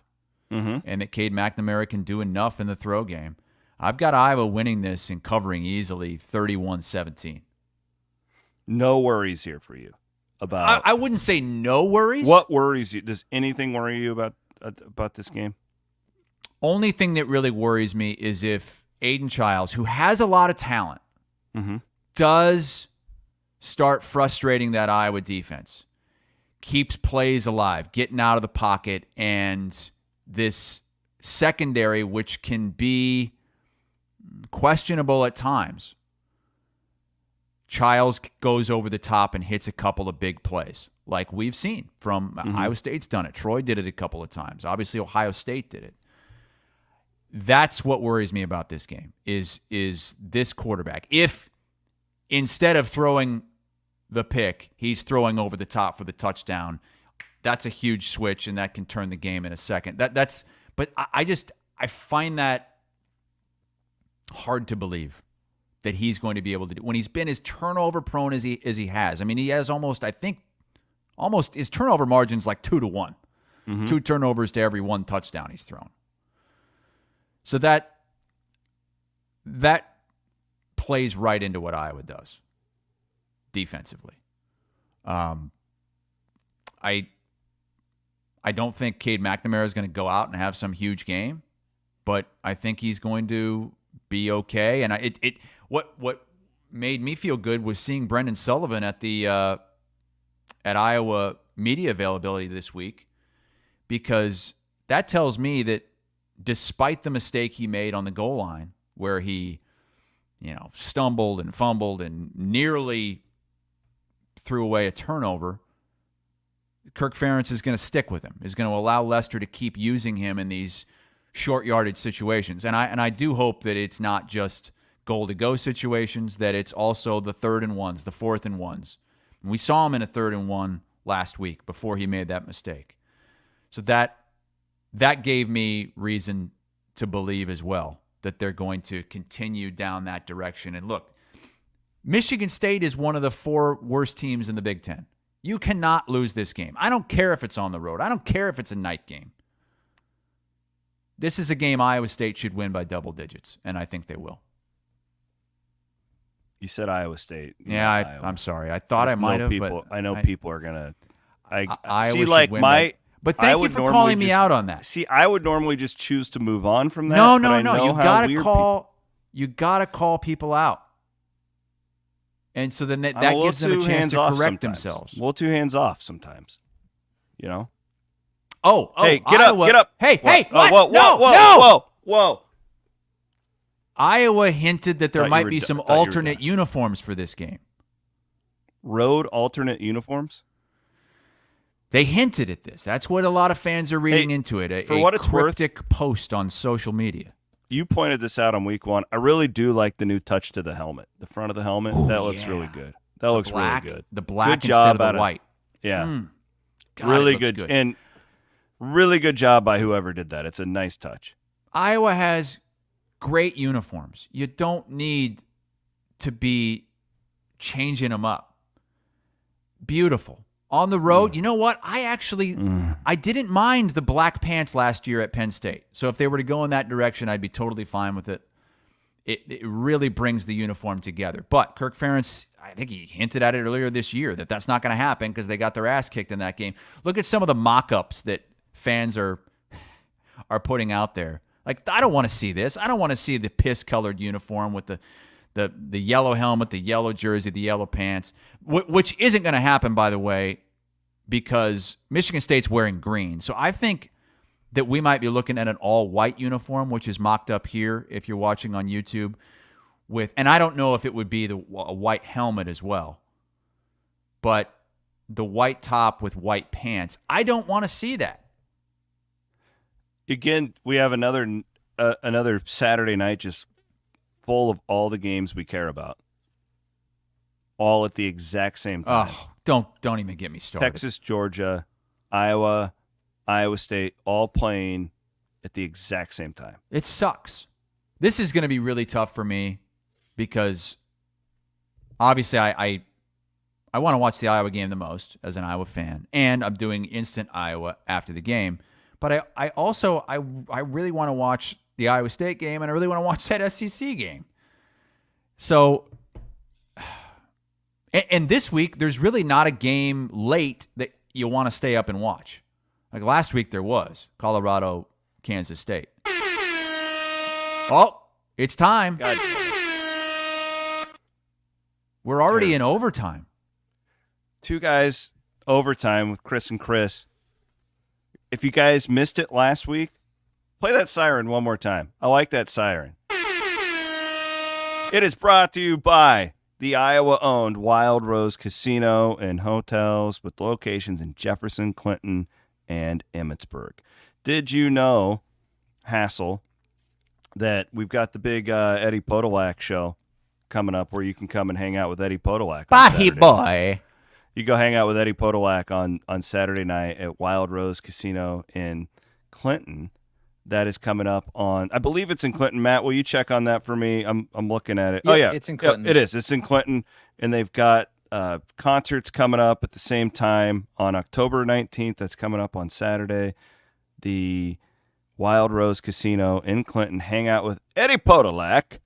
Mm-hmm. And that Cade McNamara can do enough in the throw game. I've got Iowa winning this and covering easily 31-17. No worries here for you about. I wouldn't say no worries. What worries you? Does anything worry you about this game? Only thing that really worries me is if Aiden Childs, who has a lot of talent, does start frustrating that Iowa defense, keeps plays alive, getting out of the pocket, and this secondary, which can be questionable at times. Childs goes over the top and hits a couple of big plays, like we've seen from Iowa State's done it. Troy did it a couple of times. Obviously, Ohio State did it. That's what worries me about this game is this quarterback. If instead of throwing the pick, he's throwing over the top for the touchdown, that's a huge switch, and that can turn the game in a second. But I find that hard to believe that he's going to be able to do when he's been as turnover prone as he has. I mean, he has almost his turnover margin's like 2-1. 2 turnovers to every 1 touchdown he's thrown. So that plays right into what Iowa does defensively. I don't think Cade McNamara is going to go out and have some huge game, but I think he's going to be okay. And what made me feel good was seeing Brendan Sullivan at the at Iowa media availability this week, because that tells me that despite the mistake he made on the goal line, where he, stumbled and fumbled and nearly threw away a turnover, Kirk Ferentz is going to stick with him, is going to allow Lester to keep using him in these short yardage situations. And I do hope that it's not just goal-to-go situations, that it's also the 3rd and 1s, the 4th and 1s. And we saw him in a 3rd and 1 last week before he made that mistake. So that gave me reason to believe as well that they're going to continue down that direction. And look, Michigan State is one of the 4 worst teams in the Big Ten. You cannot lose this game. I don't care if it's on the road. I don't care if it's a night game. This is a game Iowa State should win by double digits, and I think they will. You said Iowa State. Yeah, Iowa. I'm sorry. I thought I might have, people, but I know people are gonna. Iowa see, should like win my. But thank you for calling me out on that. See, I would normally just choose to move on from that. No. You gotta call people out, and so then that gives them a chance to correct themselves. A little too hands off sometimes, you know. Oh, hey, get Iowa. up, get up. Hey, what? hey, what? No. Whoa. Iowa hinted that there might be some alternate alternate uniforms for this game. Road alternate uniforms? They hinted at this. That's what a lot of fans are reading into it. For what it's worth, cryptic post on social media. You pointed this out on week 1. I really do like the new touch to the helmet. The front of the helmet, that looks really good. That looks really good. The black good instead job of the white. Yeah. God, really it looks good. And really good job by whoever did that. It's a nice touch. Iowa has great uniforms. You don't need to be changing them up. Beautiful. On the road, you know what? I didn't mind the black pants last year at Penn State. So if they were to go in that direction, I'd be totally fine with it. It really brings the uniform together. But Kirk Ferentz, I think he hinted at it earlier this year that that's not going to happen because they got their ass kicked in that game. Look at some of the mock-ups that fans are putting out there. Like, I don't want to see this. I don't want to see the piss-colored uniform with the yellow helmet, the yellow jersey, the yellow pants, which isn't going to happen, by the way, because Michigan State's wearing green. So I think that we might be looking at an all-white uniform, which is mocked up here if you're watching on YouTube. And I don't know if it would be a white helmet as well, but the white top with white pants, I don't want to see that. Again, we have another Saturday night just full of all the games we care about, all at the exact same time. Oh, don't even get me started. Texas, Georgia, Iowa, Iowa State, all playing at the exact same time. It sucks. This is going to be really tough for me because obviously I want to watch the Iowa game the most as an Iowa fan, and I'm doing instant Iowa after the game. But I also really want to watch the Iowa State game, and I really want to watch that SEC game. So, and this week, there's really not a game late that you want to stay up and watch. Like last week there was Colorado, Kansas State. Oh, it's time. God. We're already in overtime. Two guys, overtime with Chris and Chris. If you guys missed it last week, play that siren one more time. I like that siren. It is brought to you by the Iowa-owned Wild Rose Casino and Hotels with locations in Jefferson, Clinton, and Emmitsburg. Did you know, Hassel, that we've got the big Eddie Podolak show coming up where you can come and hang out with Eddie Podolak on Saturday. Boy. You go hang out with Eddie Podolak on Saturday night at Wild Rose Casino in Clinton. That is coming up on, I believe it's in Clinton. Matt, will you check on that for me? I'm looking at it. Yeah, oh, yeah. It's in Clinton. Yeah, it is. It's in Clinton. And they've got concerts coming up at the same time on October 19th. That's coming up on Saturday. The Wild Rose Casino in Clinton. Hang out with Eddie Podolak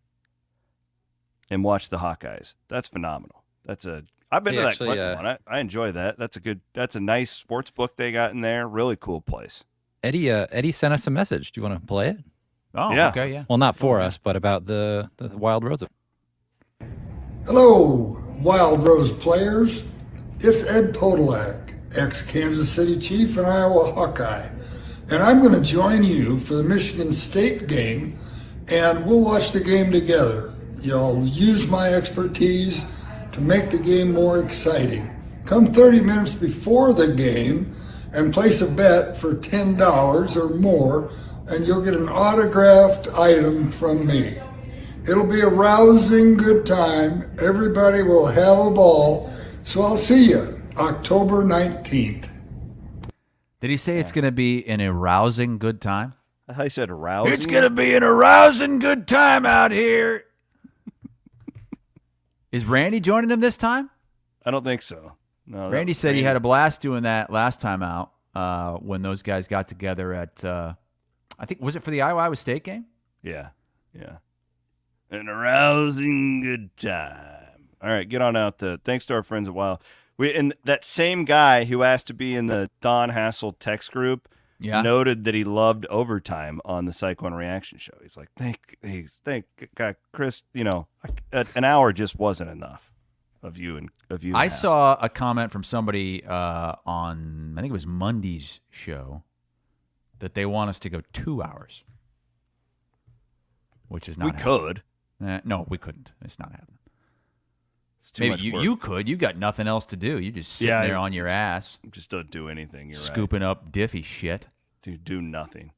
and watch the Hawkeyes. That's phenomenal. I've been to that Clinton one. I enjoy that. That's a nice sports book they got in there. Really cool place. Eddie sent us a message. Do you want to play it? Oh, yeah. Okay, yeah. Well, not for us, but about the Wild Rose. Hello, Wild Rose players. It's Ed Podolak, ex-Kansas City Chief and Iowa Hawkeye. And I'm going to join you for the Michigan State game, and we'll watch the game together. You'll use my expertise to make the game more exciting. Come 30 minutes before the game and place a bet for $10 or more, and you'll get an autographed item from me. It'll be a rousing good time. Everybody will have a ball. So I'll see you October 19th. Did he say it's going to be an arousing good time? I thought he said arousing. It's going to be an arousing good time out here. Is Randy joining him this time? I don't think so. No. Randy said he had a blast doing that last time out when those guys got together at, I think, was it for the Iowa State game? Yeah. An arousing good time. All right, get on out. Thanks to our friends at Wild. And that same guy who asked to be in the Don Hassel text group noted that he loved overtime on the Cyclone Reaction Show. He's like, thank God, Chris. An hour just wasn't enough of you and I Hassel. saw a comment from somebody on, I think it was Monday's show, that they want us to go 2 hours, which is not. We could. No, we couldn't. It's not happening. Maybe you could. You got nothing else to do. You just sitting there on your ass. Just don't do anything. You're scooping up Diffie shit. Do nothing.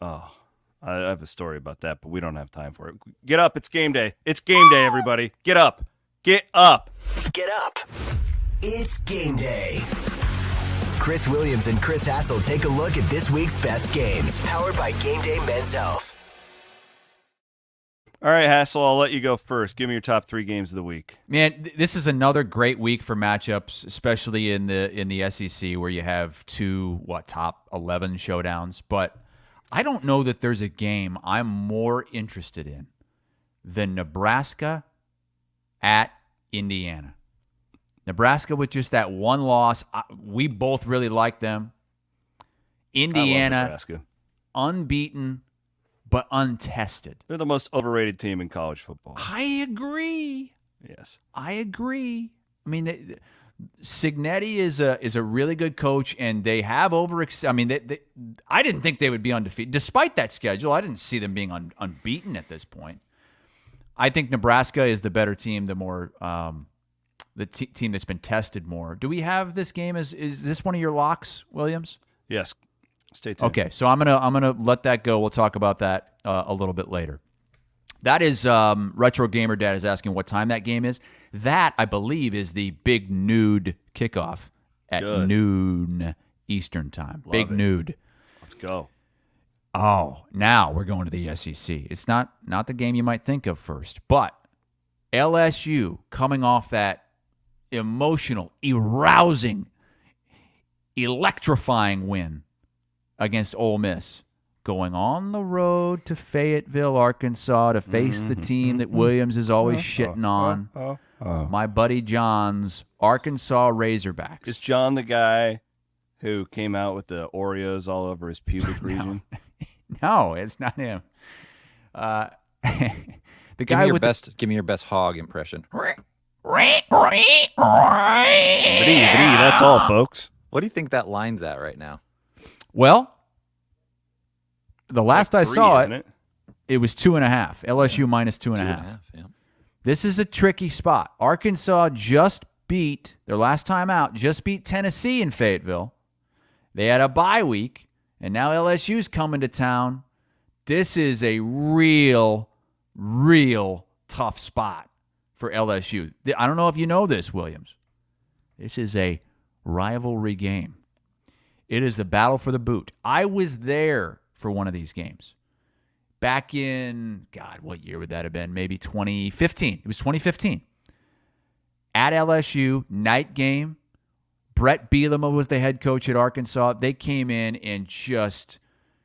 Oh, I have a story about that, but we don't have time for it. Get up. It's game day. It's game day, everybody. Get up. Get up. Get up. It's game day. Chris Williams and Chris Hassel take a look at this week's best games. Powered by Game Day Men's Health. All right, Hassel, I'll let you go first. Give me your top 3 games of the week. Man, this is another great week for matchups, especially in the SEC where you have two top 11 showdowns. But I don't know that there's a game I'm more interested in than Nebraska at Indiana. Nebraska with just that one loss. We both really like them. Indiana, I love Nebraska. Unbeaten but untested. They're the most overrated team in college football. I agree. Yes. I agree. I mean, Signetti is a really good coach, and they have I didn't think they would be undefeated. Despite that schedule, I didn't see them being unbeaten at this point. I think Nebraska is the better team, the more team that's been tested more. Do we have this game? Is this one of your locks, Williams? Yes. Stay tuned. Okay, so I'm gonna let that go. We'll talk about that a little bit later. That is Retro Gamer Dad is asking what time that game is. That, I believe, is the big nude kickoff at noon Eastern time. Love big it. Nude. Let's go. Oh, now we're going to the SEC. It's not the game you might think of first, but LSU coming off that emotional, arousing, electrifying win against Ole Miss, going on the road to Fayetteville, Arkansas, to face the team that Williams is always shitting on. My buddy John's Arkansas Razorbacks. Is John the guy who came out with the Oreos all over his pubic region? No, it's not him. The Give me your best hog impression. That's all, folks. What do you think that line's at right now? Well, the last I saw isn't it was 2.5. LSU minus 2.5. Yeah. This is a tricky spot. Arkansas just beat, their last time out, Tennessee in Fayetteville. They had a bye week, and now LSU's coming to town. This is a real tough spot for LSU. I don't know if you know this, Williams. This is a rivalry game. It is the battle for the boot. I was there for one of these games back in, God, what year would that have been? Maybe 2015. It was 2015. At LSU, night game. Brett Bielema was the head coach at Arkansas. They came in and just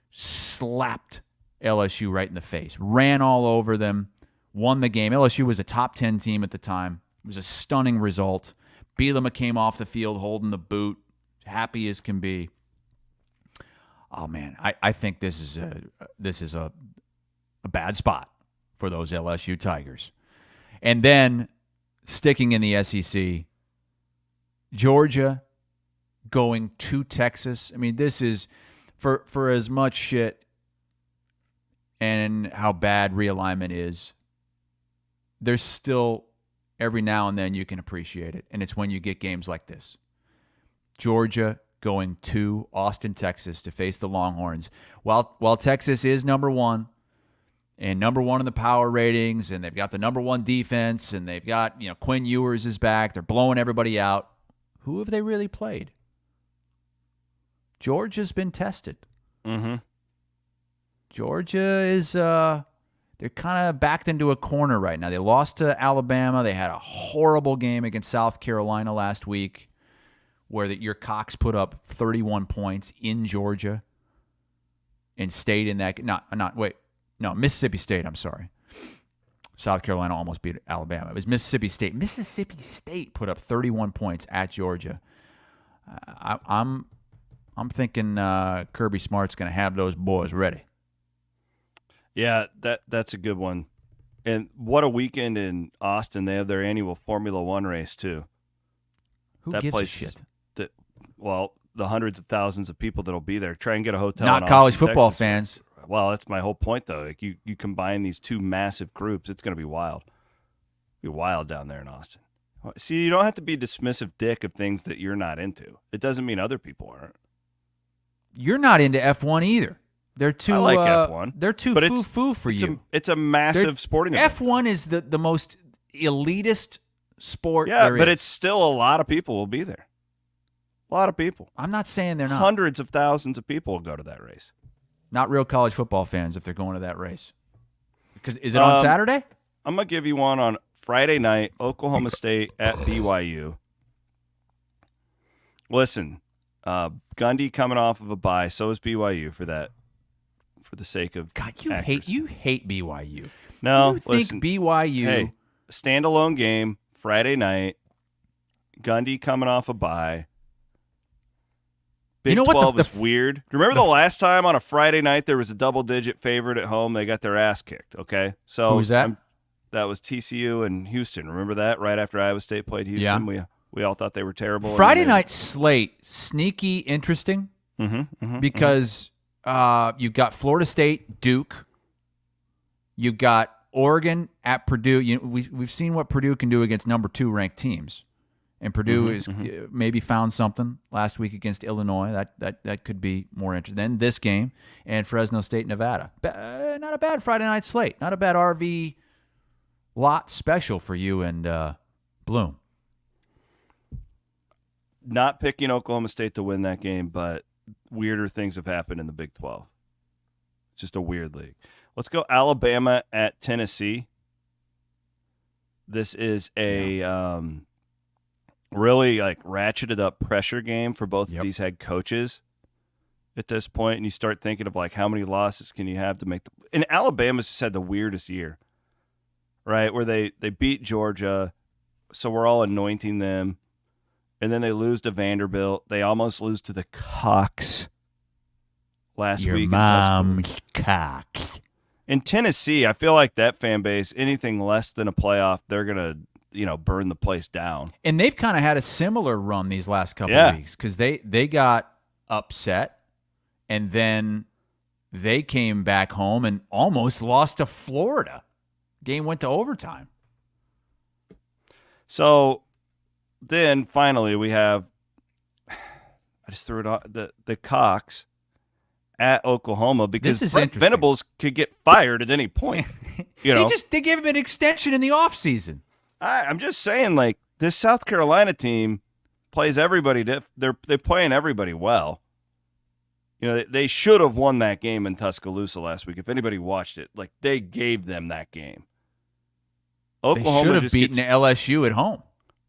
slapped LSU right in the face. Ran all over them. Won the game. LSU was a top 10 team at the time. It was a stunning result. Bielema came off the field holding the boot, happy as can be. Oh man, I think this is a bad spot for those LSU Tigers. And then sticking in the SEC, Georgia going to Texas. I mean, this is for as much shit and how bad realignment is. There's still every now and then you can appreciate it, and it's when you get games like this. Georgia going to Austin, Texas to face the Longhorns. While Texas is number one in the power ratings, and they've got the number one defense, and they've got, Quinn Ewers is back. They're blowing everybody out. Who have they really played? Georgia's been tested. Mm-hmm. Georgia is they're kind of backed into a corner right now. They lost to Alabama. They had a horrible game against South Carolina last week, where your Cox put up 31 points in Georgia and stayed in that. Mississippi State, I'm sorry. South Carolina almost beat Alabama. It was Mississippi State. Mississippi State put up 31 points at Georgia. I'm thinking Kirby Smart's going to have those boys ready. Yeah, that's a good one. And what a weekend in Austin. They have their annual Formula One race, too. Who that gives place a shit? The hundreds of thousands of people that'll be there. Try and get a hotel. Not in college Austin, football Texas. fans. Well, that's my whole point, though. Like you combine these two massive groups, it's going to be wild. It'll be wild down there in Austin. See, you don't have to be a dismissive dick of things that you're not into. It doesn't mean other people aren't. You're not into F1 either. They're too. I like F1. They're too but foo for you. It's a massive sporting event. F1 is the most elitist sport. Yeah, there but is. it's still a lot of people will be there. A lot of people. I'm not saying they're not. Hundreds of thousands of people will go to that race. Not real college football fans if they're going to that race. Because is it on Saturday? I'm gonna give you one on Friday night. Oklahoma State at BYU. Listen, Gundy coming off of a bye. So is BYU for that. For the sake of God, you hate BYU. No, you listen, think BYU? Hey, standalone game Friday night. Gundy coming off a bye. Big You know what 12 is weird. Remember the last time on a Friday night there was a double-digit favorite at home? They got their ass kicked, okay? So who was that? That was TCU and Houston. Remember that? Right after Iowa State played Houston, we all thought they were terrible. Friday night slate, sneaky interesting because you've got Florida State, Duke. You've got Oregon at Purdue. We've seen what Purdue can do against number 2 ranked teams. And Purdue is maybe found something last week against Illinois. That could be more interesting. Then this game and Fresno State, Nevada. Not a bad Friday night slate. Not a bad RV lot special for you and Bloom. Not picking Oklahoma State to win that game, but weirder things have happened in the Big 12. It's just a weird league. Let's go Alabama at Tennessee. This is a really ratcheted up pressure game for both of these head coaches at this point, and you start thinking of how many losses can you have to make and Alabama's just had the weirdest year, right? Where they beat Georgia, so we're all anointing them, and then they lose to Vanderbilt. They almost lose to the Hawks last week. Your mom's Cox. In Tennessee, I feel like that fan base, anything less than a playoff, they're gonna burn the place down. And they've kind of had a similar run these last couple of weeks because they got upset, and then they came back home and almost lost to Florida. Game went to overtime. So then finally we have, I just threw it on, the Cox at Oklahoma because Brent Venables could get fired at any point. They gave him an extension in the offseason. I'm just saying, this South Carolina team plays everybody. They're playing everybody well. They should have won that game in Tuscaloosa last week. If anybody watched it, they gave them that game. Oklahoma they should have beaten LSU at home.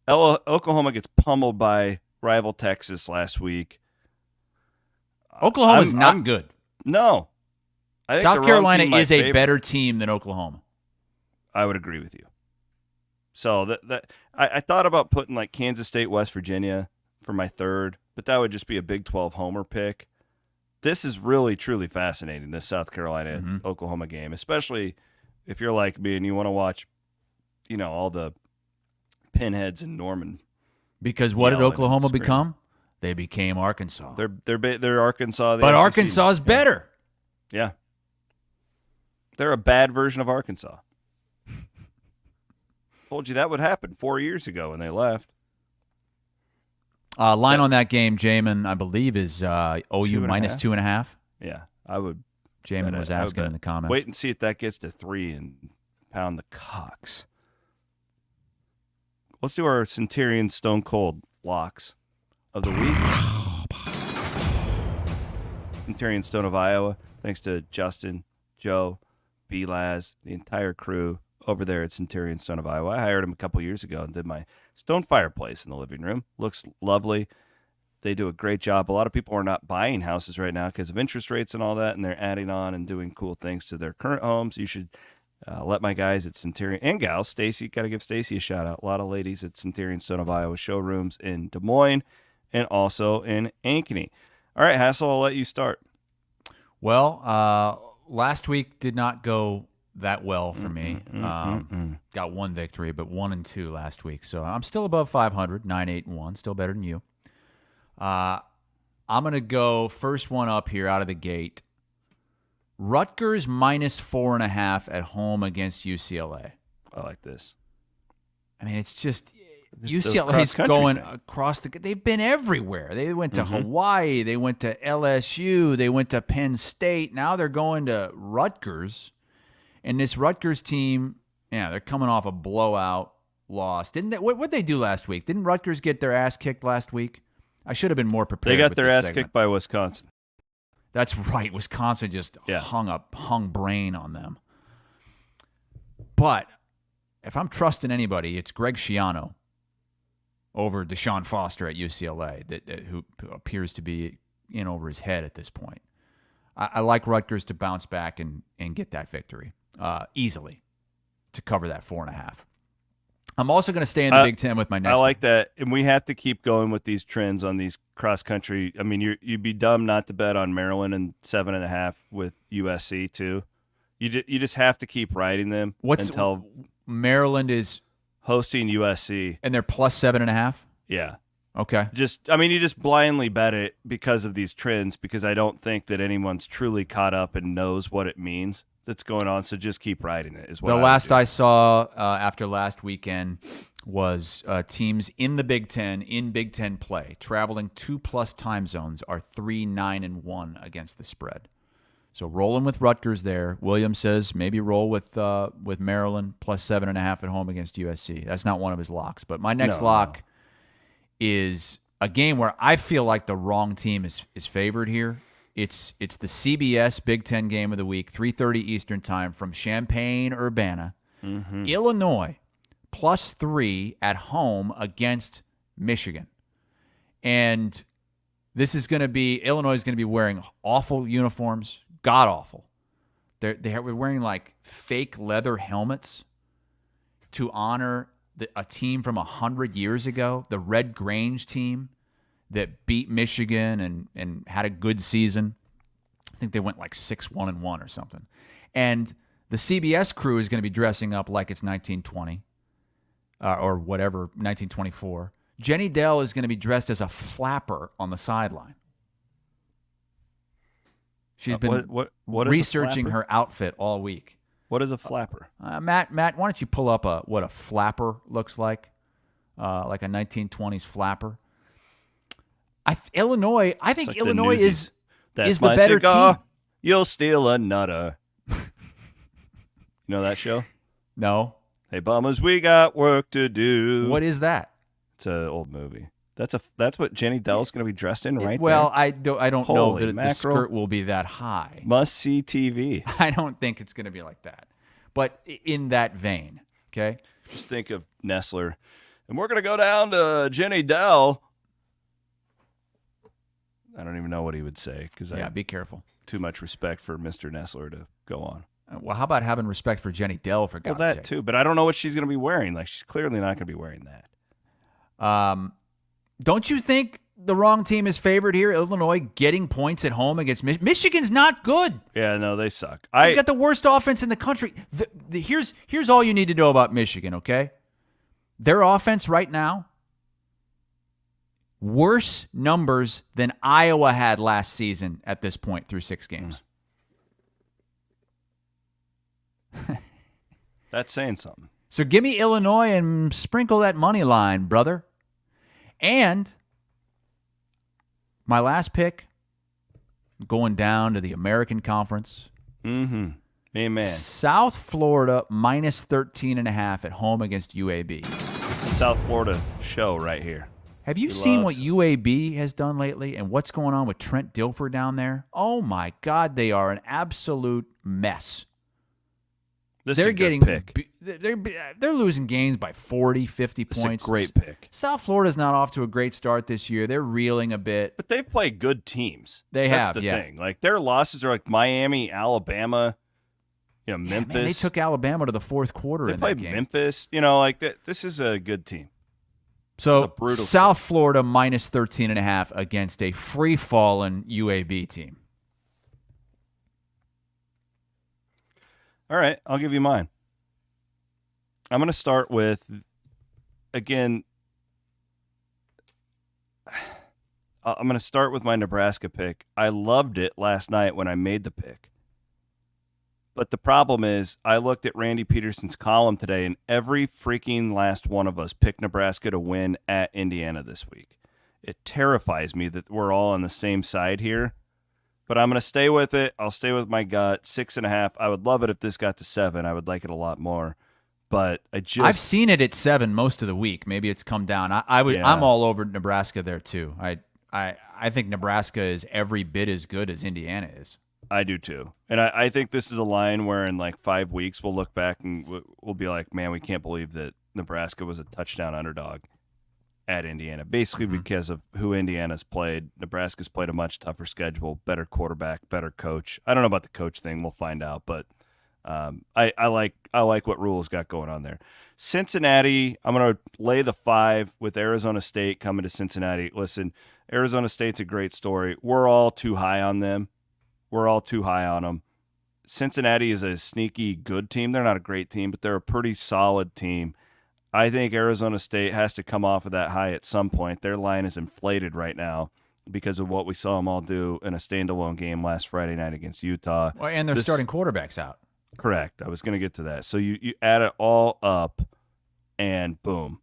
Oklahoma gets pummeled by rival Texas last week. Oklahoma's not good. No. I think South Carolina is a better team than Oklahoma. I would agree with you. So I thought about putting Kansas State, West Virginia for my third, but that would just be a Big 12 homer pick. This is really, truly fascinating, this South Carolina-Oklahoma game, especially if you're like me and you want to watch, all the pinheads in Norman. Because what did Oklahoma become? They became Arkansas. They're Arkansas. But Arkansas is better. Yeah. They're a bad version of Arkansas. Told you that would happen 4 years ago when they left. Line on that game, Jamin, I believe, is OU minus 2.5. Yeah, I would. Jamin was asking in the comments. Wait and see if that gets to 3 and pound the Cox. Let's do our Centurion Stone Cold locks of the week. Centurion Stone of Iowa. Thanks to Justin, Joe, B-Laz, the entire crew over there at Centurion Stone of Iowa. I hired him a couple years ago and did my stone fireplace in the living room. Looks lovely. They do a great job. A lot of people are not buying houses right now because of interest rates and all that, and they're adding on and doing cool things to their current homes. You should Let my guys at Centurion and gals, Stacy, got to give Stacy a shout out. A lot of ladies at Centurion Stone of Iowa showrooms in Des Moines and also in Ankeny. All right, Hassel, I'll let you start. Well, last week did not go that well for me. Got one victory, but 1-2 last week. So I'm still above 500, 9-8-1, still better than you. I'm going to go first one up here out of the gate. Rutgers minus 4.5 at home against UCLA. I like this. I mean, it's just UCLA's going across they've been everywhere. They went to Hawaii. They went to LSU. They went to Penn State. Now they're going to Rutgers. And this Rutgers team, they're coming off a blowout loss. Didn't they? What did they do last week? Didn't Rutgers get their ass kicked last week? I should have been more prepared. They got their ass kicked by Wisconsin. That's right. Wisconsin just hung brain on them. But if I'm trusting anybody, it's Greg Schiano over Deshaun Foster at UCLA, who appears to be in over his head at this point. I like Rutgers to bounce back and get that victory easily to cover that 4.5. I'm also going to stay in the Big Ten with my next I like that, and we have to keep going with these trends on these cross-country. I mean, you'd be dumb not to bet on Maryland and 7.5 with USC, too. You just have to keep riding them until Maryland is hosting USC. And they're plus 7.5? Yeah. Okay. You just blindly bet it because of these trends, because I don't think that anyone's truly caught up and knows what it means that's going on, so just keep riding it is what the last I saw after last weekend was teams in the Big Ten, in Big Ten play, traveling 2+ time zones are 3-9-1 against the spread. So rolling with Rutgers there. Williams says maybe roll with Maryland plus 7.5 at home against USC. That's not one of his locks. But my next lock is a game where I feel like the wrong team is favored here. It's the CBS Big Ten game of the week, 3:30 Eastern time from Champaign-Urbana. Illinois plus 3 at home against Michigan. And this is going to be, Illinois is going to be wearing awful uniforms, god-awful. They're wearing like fake leather helmets to honor a team from 100 years ago, the Red Grange team that beat Michigan and had a good season. I think they went like 6-1-1 or something. And the CBS crew is going to be dressing up like it's 1920 or whatever, 1924. Jenny Dell is going to be dressed as a flapper on the sideline. She's been researching her outfit all week. What is a flapper? Matt, why don't you pull up what a flapper looks like a 1920s flapper? I think Illinois is the better cigar. Team. You'll steal a nutter. You know that show? No. Hey, bummers, we got work to do. What is that? It's an old movie. That's what Jenny Dell's going to be dressed in, right? Well, there? I don't know that the skirt will be that high. Must see TV. I don't think it's going to be like that, but in that vein. Okay. Just think of Nestler, and we're going to go down to Jenny Dell. I don't even know what he would say because be careful. Too much respect for Mr. Nestler to go on. Well, how about having respect for Jenny Dell for God's sake? Well, that too, but I don't know what she's going to be wearing. Like she's clearly not going to be wearing that. Don't you think the wrong team is favored here? Illinois getting points at home against Michigan's not good. Yeah, no, they suck. They've got the worst offense in the country. Here's all you need to know about Michigan, okay? Their offense right now, worse numbers than Iowa had last season at this point through 6 games. That's saying something. So give me Illinois and sprinkle that money line, brother. And my last pick, going down to the American Conference. Mm-hmm. Amen. South Florida minus 13.5 at home against UAB. It's the South Florida show right here. Have you seen what UAB has done lately and what's going on with Trent Dilfer down there? Oh, my God, they are an absolute mess. They're getting pick. They're losing games by 40, 50 points. It's a great pick. South Florida's not off to a great start this year. They're reeling a bit. But they've played good teams. That's the thing. Like their losses are like Miami, Alabama, Memphis. Man, they took Alabama to the fourth quarter They in played that game. Memphis. Like that. This is a good team. So South Florida minus 13.5 against a free-fallen UAB team. All right, I'll give you mine. I'm going to start with, again, I'm going to start with my Nebraska pick. I loved it last night when I made the pick. But the problem is I looked at Randy Peterson's column today, and every freaking last one of us picked Nebraska to win at Indiana this week. It terrifies me that we're all on the same side here. But I'm going to stay with it. I'll stay with my gut. 6.5. I would love it if this got to 7. I would like it a lot more. But I've seen it at 7 most of the week. Maybe it's come down. I'm all over Nebraska there too. I think Nebraska is every bit as good as Indiana is. I do too. And I think this is a line where in like 5 weeks we'll look back and we'll be like, man, we can't believe that Nebraska was a touchdown underdog at Indiana. Basically because of who Indiana's played. Nebraska's played a much tougher schedule, better quarterback, better coach. I don't know about the coach thing. We'll find out. But I like what Rule's got going on there. Cincinnati, I'm going to lay the 5 with Arizona State coming to Cincinnati. Listen, Arizona State's a great story. We're all too high on them. We're all too high on them. Cincinnati is a sneaky good team. They're not a great team, but they're a pretty solid team. I think Arizona State has to come off of that high at some point. Their line is inflated right now because of what we saw them all do in a standalone game last Friday night against Utah. Well, and their starting quarterback's out. Correct. I was going to get to that. So you add it all up, and boom,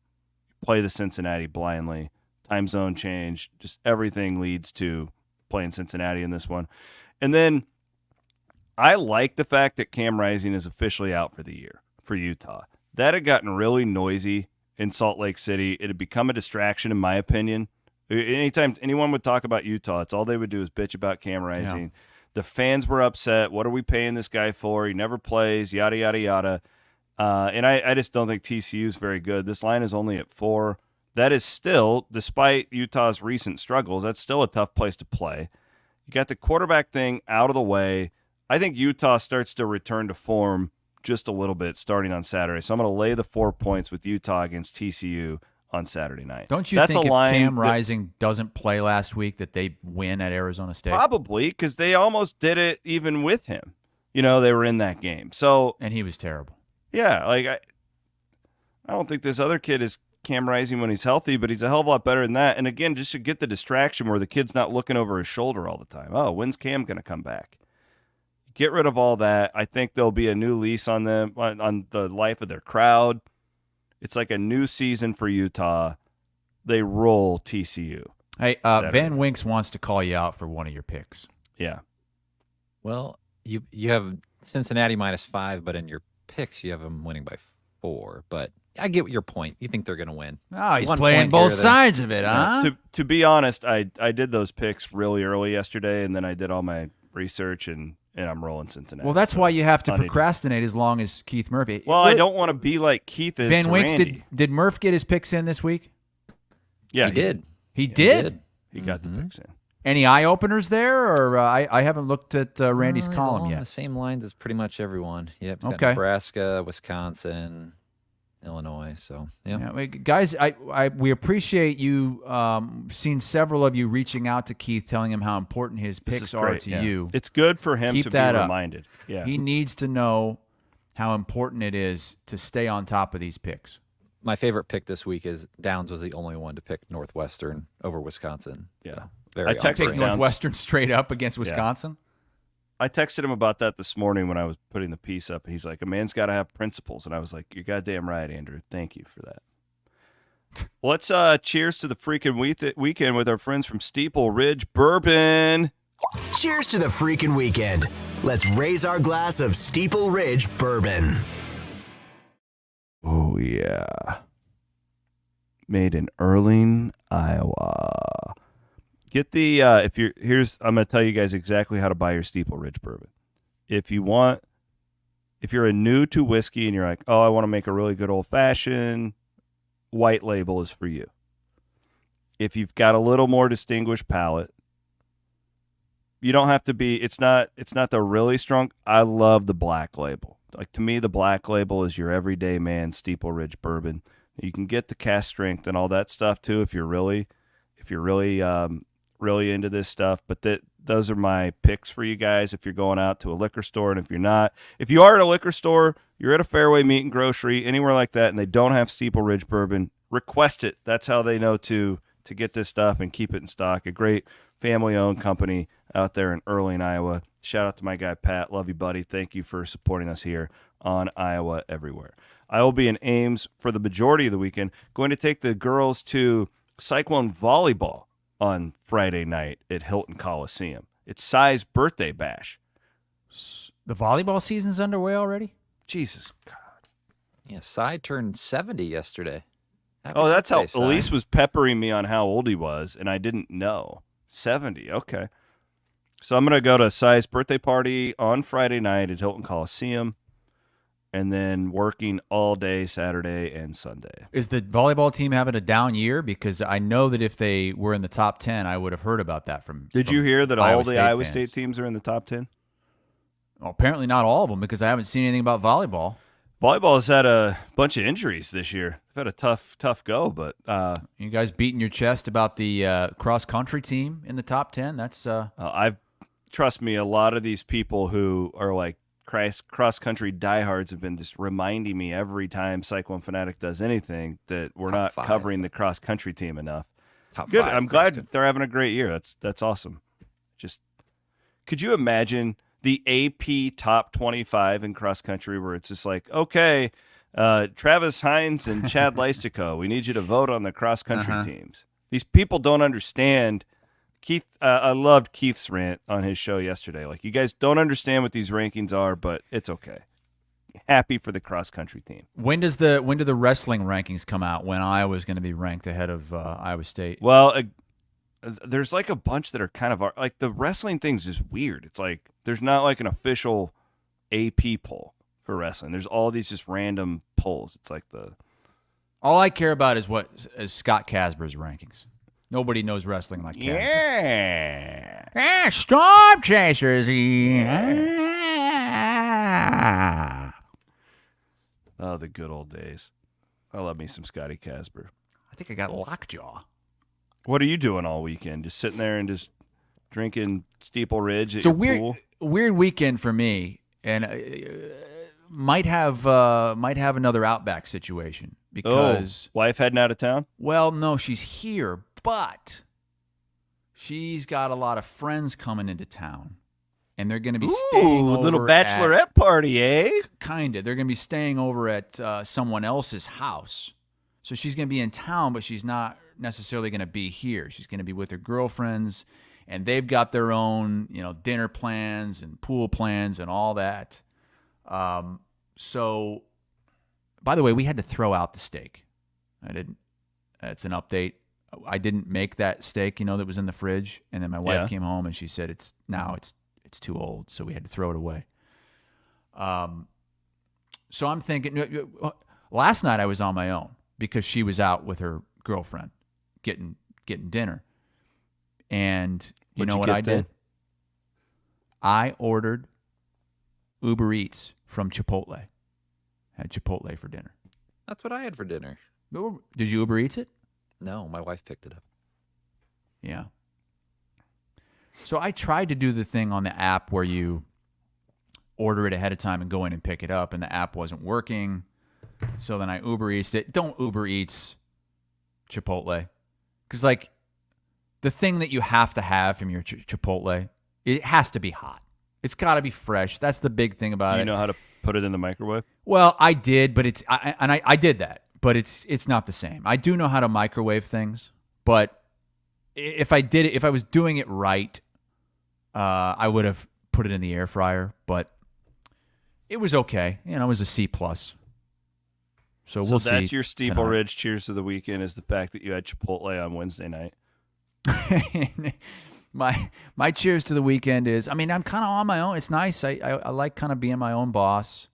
play the Cincinnati blindly. Time zone change, just everything leads to playing Cincinnati in this one. And then I like the fact that Cam Rising is officially out for the year for Utah. That had gotten really noisy in Salt Lake City. It had become a distraction, in my opinion. Anytime anyone would talk about Utah, it's all they would do is bitch about Cam Rising. Yeah. The fans were upset. What are we paying this guy for? He never plays, yada, yada, yada. And I just don't think TCU is very good. This line is only at 4. That is still, despite Utah's recent struggles, that's still a tough place to play. You got the quarterback thing out of the way. I think Utah starts to return to form just a little bit starting on Saturday. So I'm going to lay the 4 points with Utah against TCU on Saturday night. Don't you think if Cam Rising doesn't play last week that they win at Arizona State? Probably, because they almost did it even with him. They were in that game. And he was terrible. Yeah, I don't think this other kid is Cam Rising when he's healthy, but he's a hell of a lot better than that. And again, just to get the distraction where the kid's not looking over his shoulder all the time. Oh, when's Cam going to come back? Get rid of all that. I think there'll be a new lease on them, on the life of their crowd. It's like a new season for Utah. They roll TCU. Hey, Van Winks wants to call you out for one of your picks. Yeah. Well, you have Cincinnati -5, but in your picks you have them winning by 4. But I get your point. You think they're going to win. Oh, he's playing both sides of it, huh? Yeah, to be honest, I did those picks really early yesterday, and then I did all my research, and I'm rolling Cincinnati. Well, that's why you have to procrastinate as long as Keith Murphy. Well, I don't want to be like Keith is Van to Winks, Randy. did Murph get his picks in this week? Yeah, he did. He did? He got the picks in. Any eye-openers there? Or I haven't looked at Randy's column yet. The same lines as pretty much everyone. Yep, it's got Okay. Nebraska, Wisconsin, Illinois. So yeah, guys, we appreciate you. Seen several of you reaching out to Keith, telling him how important his picks are to you. It's good for him Keep to that be up. reminded. Yeah, he needs to know how important it is to stay on top of these picks. my favorite pick this week is Downs was the only one to pick Northwestern over Wisconsin. Yeah, very I texted Northwestern straight up against Wisconsin. I texted him about that this morning when I was putting the piece up. He's like, a man's got to have principles. And I was like, you're goddamn right, Andrew. Thank you for that. Well, let's cheers to the freaking weekend with our friends from Steeple Ridge Bourbon. Cheers to the freaking weekend. Let's raise our glass of Steeple Ridge Bourbon. Oh, yeah. Made in Erling, Iowa. Get the I'm going to tell you guys exactly how to buy your Steeple Ridge bourbon. If you're a new to whiskey and you're like, oh, I want to make a really good old fashioned, white label is for you. If you've got a little more distinguished palate, you don't have to be. It's not the really strong. I love the black label. Like, to me, the Black Label is your everyday man Steeple Ridge bourbon. You can get the cask strength and all that stuff too if you're really really into this stuff. But those are my picks for you guys if you're going out to a liquor store. And if you're not, if you are at a liquor store, you're at a Fareway Meat and Grocery, anywhere like that, and they don't have Steeple Ridge bourbon, request it. That's how they know to get this stuff and keep it in stock. A great family-owned company out there in Early, Iowa. Shout out to my guy, Pat. Love you, buddy. Thank you for supporting us here on Iowa Everywhere. I will be in Ames for the majority of the weekend, going to take the girls to Cyclone Volleyball on Friday night at Hilton Coliseum. It's Cy's birthday bash. The volleyball season's underway already? Jesus God. Yeah, Cy turned 70 yesterday. Happy That's how birthday, Cy. Elise was peppering me on how old he was, and I didn't know. 70, okay. So I'm going to go to Cy's birthday party on Friday night at Hilton Coliseum, and then working all day Saturday and Sunday. Is the volleyball team having a down year? Because I know that if they were in the top 10, I would have heard about that from Did you hear that all the Iowa fans. State teams are in the top 10? Well, apparently not all of them, because I haven't seen anything about volleyball. Volleyball has had a bunch of injuries this year. They've had a tough go, but you guys beating your chest about the cross country team in the top 10. That's trust me, a lot of these people who are like cross country diehards have been just reminding me every time Cyclone Fanatic does anything that we're Top not 5. covering the cross country team enough. Top Good. 5, I'm glad that they're having a great year. That's awesome. Just could you imagine the AP top 25 in cross country where it's just like, okay, Travis Hines and Chad Leistico, we need you to vote on the cross country teams. These people don't understand. Keith, I loved Keith's rant on his show yesterday. Like, you guys don't understand what these rankings are, but it's okay. Happy for the cross country team. when do the wrestling rankings come out? When Iowa's going to be ranked ahead of Iowa State? Well, there's like a bunch that are kind of like the wrestling thing's just weird. It's like there's not like an official AP poll for wrestling. There's all these just random polls. It's like all I care about is Scott Casper's rankings. Nobody knows wrestling like Casper. yeah. Storm Chasers. Yeah. Oh, the good old days. I love me some Scotty Casper. I think I got lockjaw. What are you doing all weekend? Just sitting there and just drinking Steeple Ridge at It's a your pool? weird weekend for me, and might have another Outback situation because wife heading out of town? Well, no, she's here, but she's got a lot of friends coming into town, and they're going to be staying over little bachelorette party, eh? Kind of. They're going to be staying over at someone else's house. So she's going to be in town, but she's not necessarily going to be here. She's going to be with her girlfriends, and they've got their own, dinner plans and pool plans and all that. So, by the way, we had to throw out the steak. I didn't. That's an update. I didn't make that steak, that was in the fridge, and then my wife came home and she said it's too old, so we had to throw it away. So I'm thinking. Last night I was on my own because she was out with her girlfriend getting dinner, and you know what I did? I ordered Uber Eats from Chipotle. Had Chipotle for dinner. That's what I had for dinner. Did you Uber Eats it? No, my wife picked it up. Yeah. So I tried to do the thing on the app where you order it ahead of time and go in and pick it up, and the app wasn't working. So then I Uber Eats it. Don't Uber Eats Chipotle. Because, the thing that you have to have from your Chipotle, it has to be hot. It's got to be fresh. That's the big thing about it. Do you know how to put it in the microwave? Well, I did, but I did that. But it's not the same. I do know how to microwave things, but if I was doing it right, I would have put it in the air fryer. But it was okay. It was a C+. So we'll see. So that's your Steeple tonight. Ridge cheers to the weekend is the fact that you had Chipotle on Wednesday night. My cheers to the weekend is, I'm kind of on my own. It's nice. I like kind of being my own boss.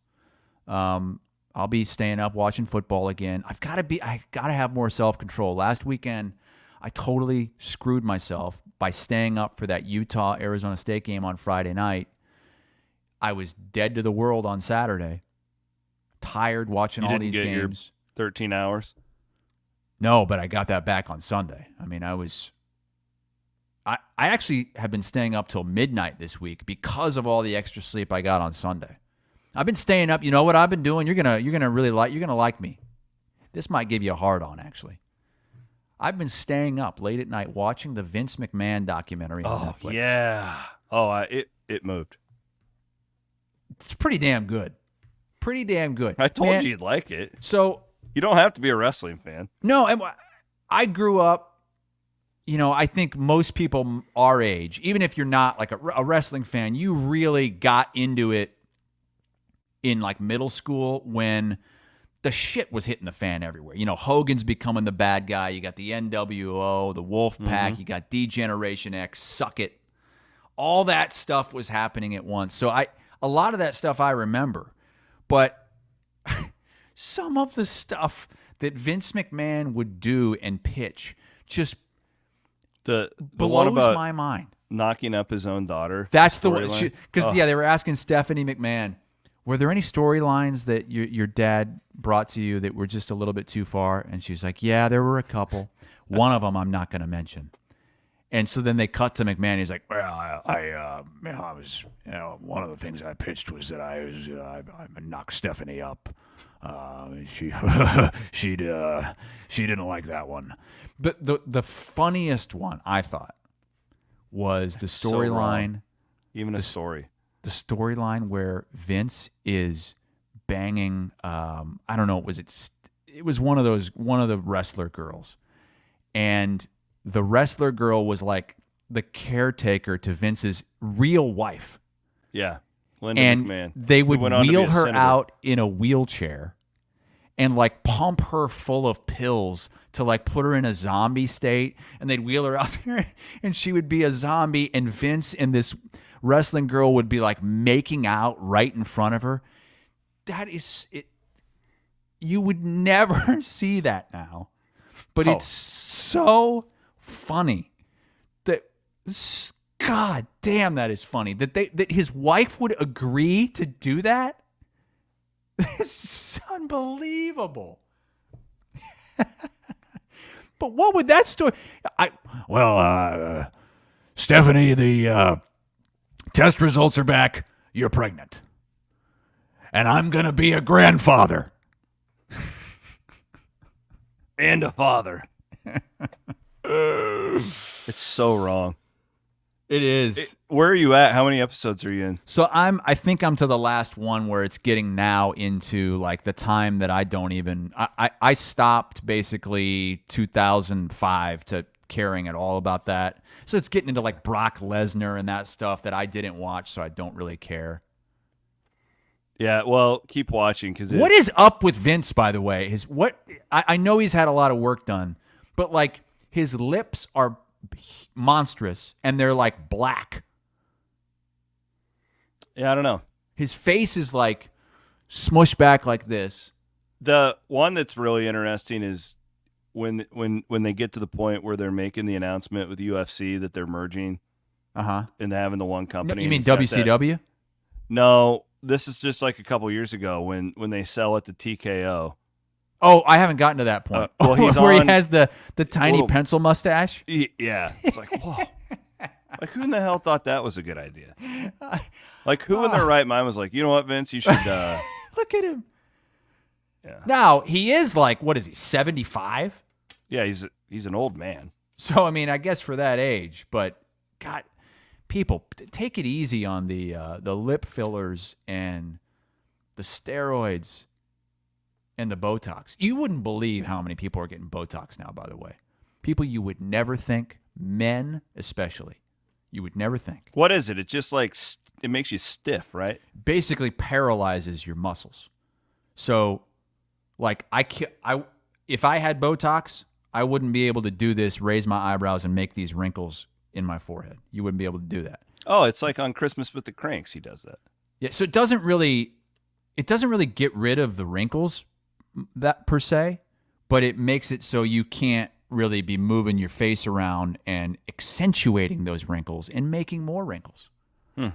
I'll be staying up watching football again. I gotta have more self-control. Last weekend, I totally screwed myself by staying up for that Utah-Arizona State game on Friday night. I was dead to the world on Saturday, tired watching You all didn't these get your games. 13 hours? No, but I got that back on Sunday. I mean, I actually have been staying up till midnight this week because of all the extra sleep I got on Sunday. I've been staying up. You know what I've been doing? You're gonna like me. This might give you a hard on, actually. I've been staying up late at night watching the Vince McMahon documentary on Netflix. Yeah. Oh, it moved. It's pretty damn good. Pretty damn good. I told you you'd like it. So you don't have to be a wrestling fan. No, I grew up. I think most people our age, even if you're not like a wrestling fan, you really got into it in like middle school when the shit was hitting the fan everywhere. Hogan's becoming the bad guy. You got the NWO, the Wolfpack. You got D-Generation X, Suck It. All that stuff was happening at once. So a lot of that stuff I remember. But some of the stuff that Vince McMahon would do and pitch just the blows one about my mind. Knocking up his own daughter. That's the one. Because, they were asking Stephanie McMahon, were there any storylines that your dad brought to you that were just a little bit too far? And she's like, yeah, there were a couple. One of them I'm not going to mention. And so then they cut to McMahon. He's like, well, I was, one of the things I pitched was that I knocked Stephanie up. She didn't like that one. But the funniest one I thought was the storyline. Even a story. The storyline where Vince is banging. I don't know. It was one of the wrestler girls, and the wrestler girl was like the caretaker to Vince's real wife. Yeah, Linda and McMahon. They would wheel her senator. out in a wheelchair and like pump her full of pills to like put her in a zombie state, and they'd wheel her out there and she would be a zombie, and Vince and this wrestling girl would be like making out right in front of her. That is it. You would never see that now, but it's so funny that, God damn, that is funny that his wife would agree to do that. It's unbelievable. But what would that story? Stephanie, the test results are back. You're pregnant, and I'm gonna be a grandfather and a father. It's so wrong. It is. Where are you at? How many episodes are you in? So I think I'm to the last one where it's getting now into like the time that I don't even. I stopped basically 2005 to caring at all about that. So it's getting into like Brock Lesnar and that stuff that I didn't watch, so I don't really care. Yeah, well, keep watching because. What is up with Vince, by the way? I know he's had a lot of work done, but like his lips are monstrous and they're like black. Yeah, I don't know. His face is like smushed back like this. The one that's really interesting is when they get to the point where they're making the announcement with UFC that they're merging, and having the one company. You mean WCW? No, this is just like a couple years ago when they sell it to TKO. Oh, I haven't gotten to that point. Well, he's where on he has the tiny pencil mustache. Yeah, it's like whoa. Like who in the hell thought that was a good idea? Like who in their right mind was like, you know what, Vince, you should look at him. Yeah. Now he is like, what is he, 75? Yeah, he's an old man. So I mean, I guess for that age, but God, people, take it easy on the lip fillers and the steroids and the Botox. You wouldn't believe how many people are getting Botox now, by the way. People you would never think, men especially, you would never think. What is it? It just like it makes you stiff, right? Basically paralyzes your muscles. So, like if I had Botox, I wouldn't be able to do this, raise my eyebrows, and make these wrinkles in my forehead. You wouldn't be able to do that. Oh, it's like on Christmas with the Cranks, he does that. Yeah, so it doesn't really get rid of the wrinkles that per se, but it makes it so you can't really be moving your face around and accentuating those wrinkles and making more wrinkles. Hmm.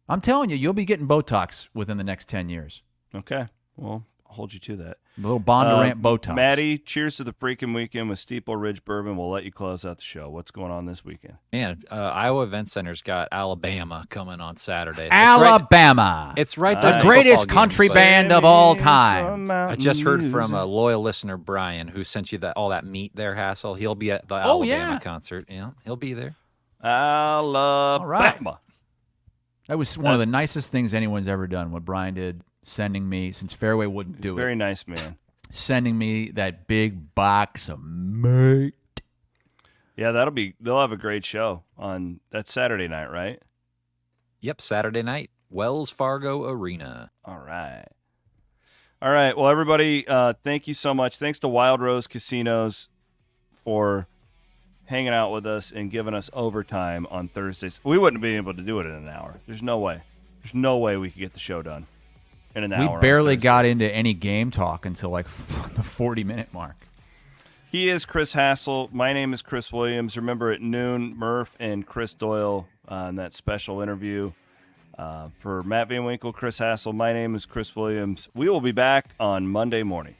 I'm telling you, you'll be getting Botox within the next 10 years. Okay. Well, I'll hold you to that. A little Bondurant Botox. Maddie, cheers to the freaking weekend with Steeple Ridge Bourbon. We'll let you close out the show. What's going on this weekend? Man, Iowa Event Center's got Alabama coming on Saturday. Alabama. It's right the there. greatest country band of all time. I just heard from a loyal listener, Brian, who sent you all that meat there, Hassel. He'll be at the Alabama concert. Yeah, he'll be there. Alabama. Right. That was one of the nicest things anyone's ever done, what Brian did, sending me, since Fareway wouldn't do it. Very nice, man. Sending me that big box of meat. Yeah, they'll have a great show on that Saturday night, right? Yep, Saturday night, Wells Fargo Arena. All right. Well, everybody, thank you so much. Thanks to Wild Rose Casinos for hanging out with us and giving us overtime on Thursdays. We wouldn't be able to do it in an hour. There's no way. There's no way we could get the show done in an hour. We barely got into any game talk until like the 40-minute mark. He is Chris Hassel. My name is Chris Williams. Remember at noon, Murph and Chris Doyle on that special interview. For Matt Van Winkle, Chris Hassel, my name is Chris Williams. We will be back on Monday morning.